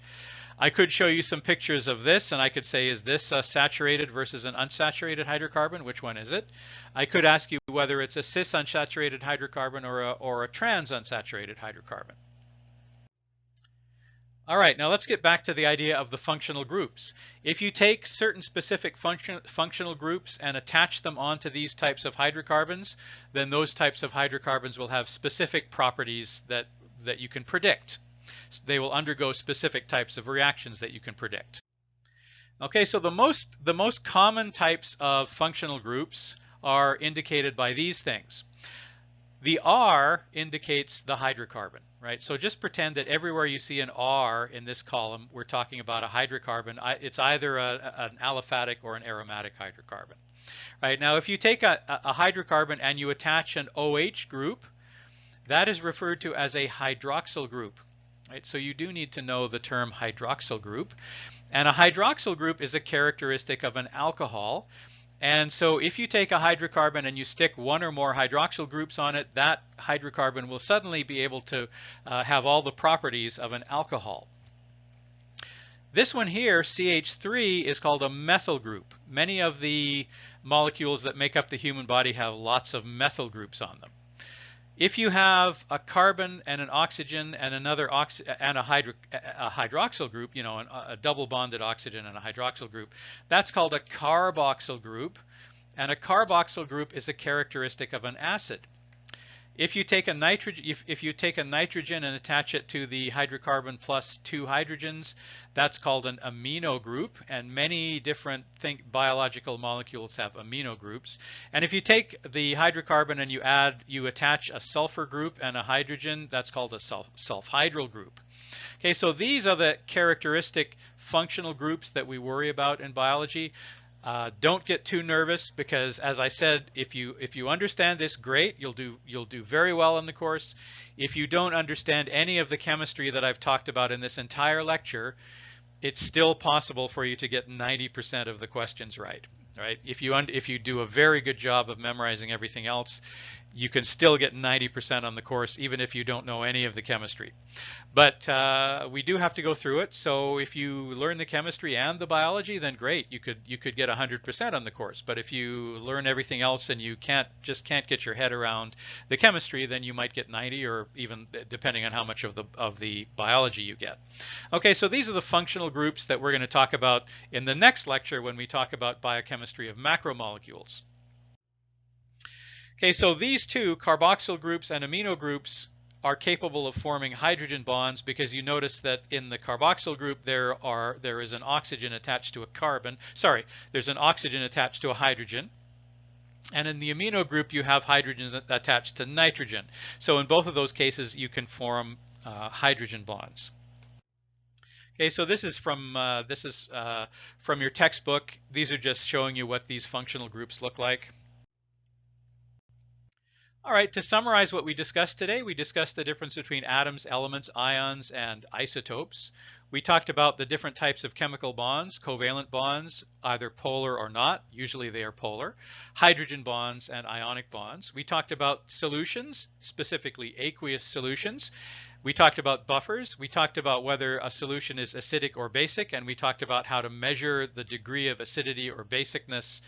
I could show you some pictures of this, and I could say, is this a saturated versus an unsaturated hydrocarbon? Which one is it? I could ask you whether it's a cis unsaturated hydrocarbon or a trans unsaturated hydrocarbon. All right, now let's get back to the idea of the functional groups. If you take certain specific functional groups and attach them onto these types of hydrocarbons, then those types of hydrocarbons will have specific properties that you can predict. They will undergo specific types of reactions that you can predict. Okay, so the most common types of functional groups are indicated by these things. The R indicates the hydrocarbon, right? So just pretend that everywhere you see an R in this column, we're talking about a hydrocarbon. It's either an aliphatic or an aromatic hydrocarbon. Right? Now, if you take a hydrocarbon and you attach an OH group, that is referred to as a hydroxyl group. Right? So you do need to know the term hydroxyl group. And a hydroxyl group is a characteristic of an alcohol. And so if you take a hydrocarbon and you stick one or more hydroxyl groups on it, that hydrocarbon will suddenly be able to have all the properties of an alcohol. This one here, CH3, is called a methyl group. Many of the molecules that make up the human body have lots of methyl groups on them. If you have a carbon and an oxygen and another a hydroxyl group, you know, a double bonded oxygen and a hydroxyl group, that's called a carboxyl group. And a carboxyl group is a characteristic of an acid. If you take a nitrogen and attach it to the hydrocarbon plus two hydrogens, that's called an amino group, and many different biological molecules have amino groups. And if you take the hydrocarbon and you attach a sulfur group and a hydrogen, that's called a sulfhydryl group. Okay, so these are the characteristic functional groups that we worry about in biology. Don't get too nervous because, as I said, if you understand this, great, you'll do very well in the course. If you don't understand any of the chemistry that I've talked about in this entire lecture, it's still possible for you to get 90% of the questions right. right? If you do a very good job of memorizing everything else, you can still get 90% on the course, even if you don't know any of the chemistry. But we do have to go through it. So if you learn the chemistry and the biology, then great, you could get 100% on the course. But if you learn everything else and you can't get your head around the chemistry, then you might get 90, or even depending on how much of the biology you get. Okay, so these are the functional groups that we're going to talk about in the next lecture when we talk about biochemistry of macromolecules. Okay, so these two, carboxyl groups and amino groups, are capable of forming hydrogen bonds, because you notice that in the carboxyl group there is an oxygen attached to a carbon. Sorry, there's an oxygen attached to a hydrogen. And in the amino group you have hydrogens attached to nitrogen. So in both of those cases you can form hydrogen bonds. Okay, so this is from your textbook. These are just showing you what these functional groups look like. All right, to summarize what we discussed today, we discussed the difference between atoms, elements, ions, and isotopes. We talked about the different types of chemical bonds, covalent bonds, either polar or not. Usually they are polar. Hydrogen bonds and ionic bonds. We talked about solutions, specifically aqueous solutions. We talked about buffers. We talked about whether a solution is acidic or basic, and we talked about how to measure the degree of acidity or basicness,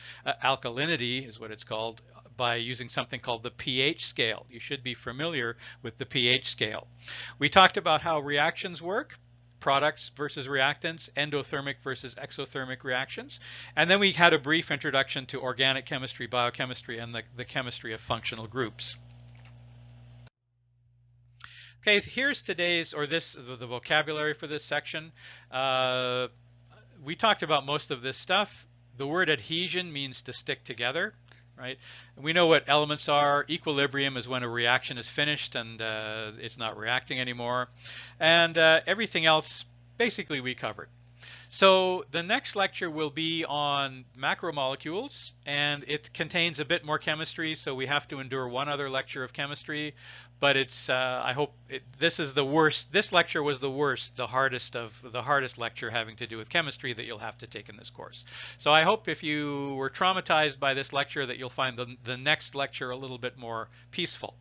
alkalinity is what it's called, by using something called the pH scale. You should be familiar with the pH scale. We talked about how reactions work, products versus reactants, endothermic versus exothermic reactions. And then we had a brief introduction to organic chemistry, biochemistry, and the chemistry of functional groups. Okay, here's today's, or the vocabulary for this section. We talked about most of this stuff. The word adhesion means to stick together. Right? We know what elements are. Equilibrium is when a reaction is finished and it's not reacting anymore. And everything else, basically, we covered. So the next lecture will be on macromolecules, and it contains a bit more chemistry, so we have to endure one other lecture of chemistry. But it's I hope this is the worst. This lecture was the worst, the hardest lecture having to do with chemistry that you'll have to take in this course. So I hope if you were traumatized by this lecture that you'll find the next lecture a little bit more peaceful.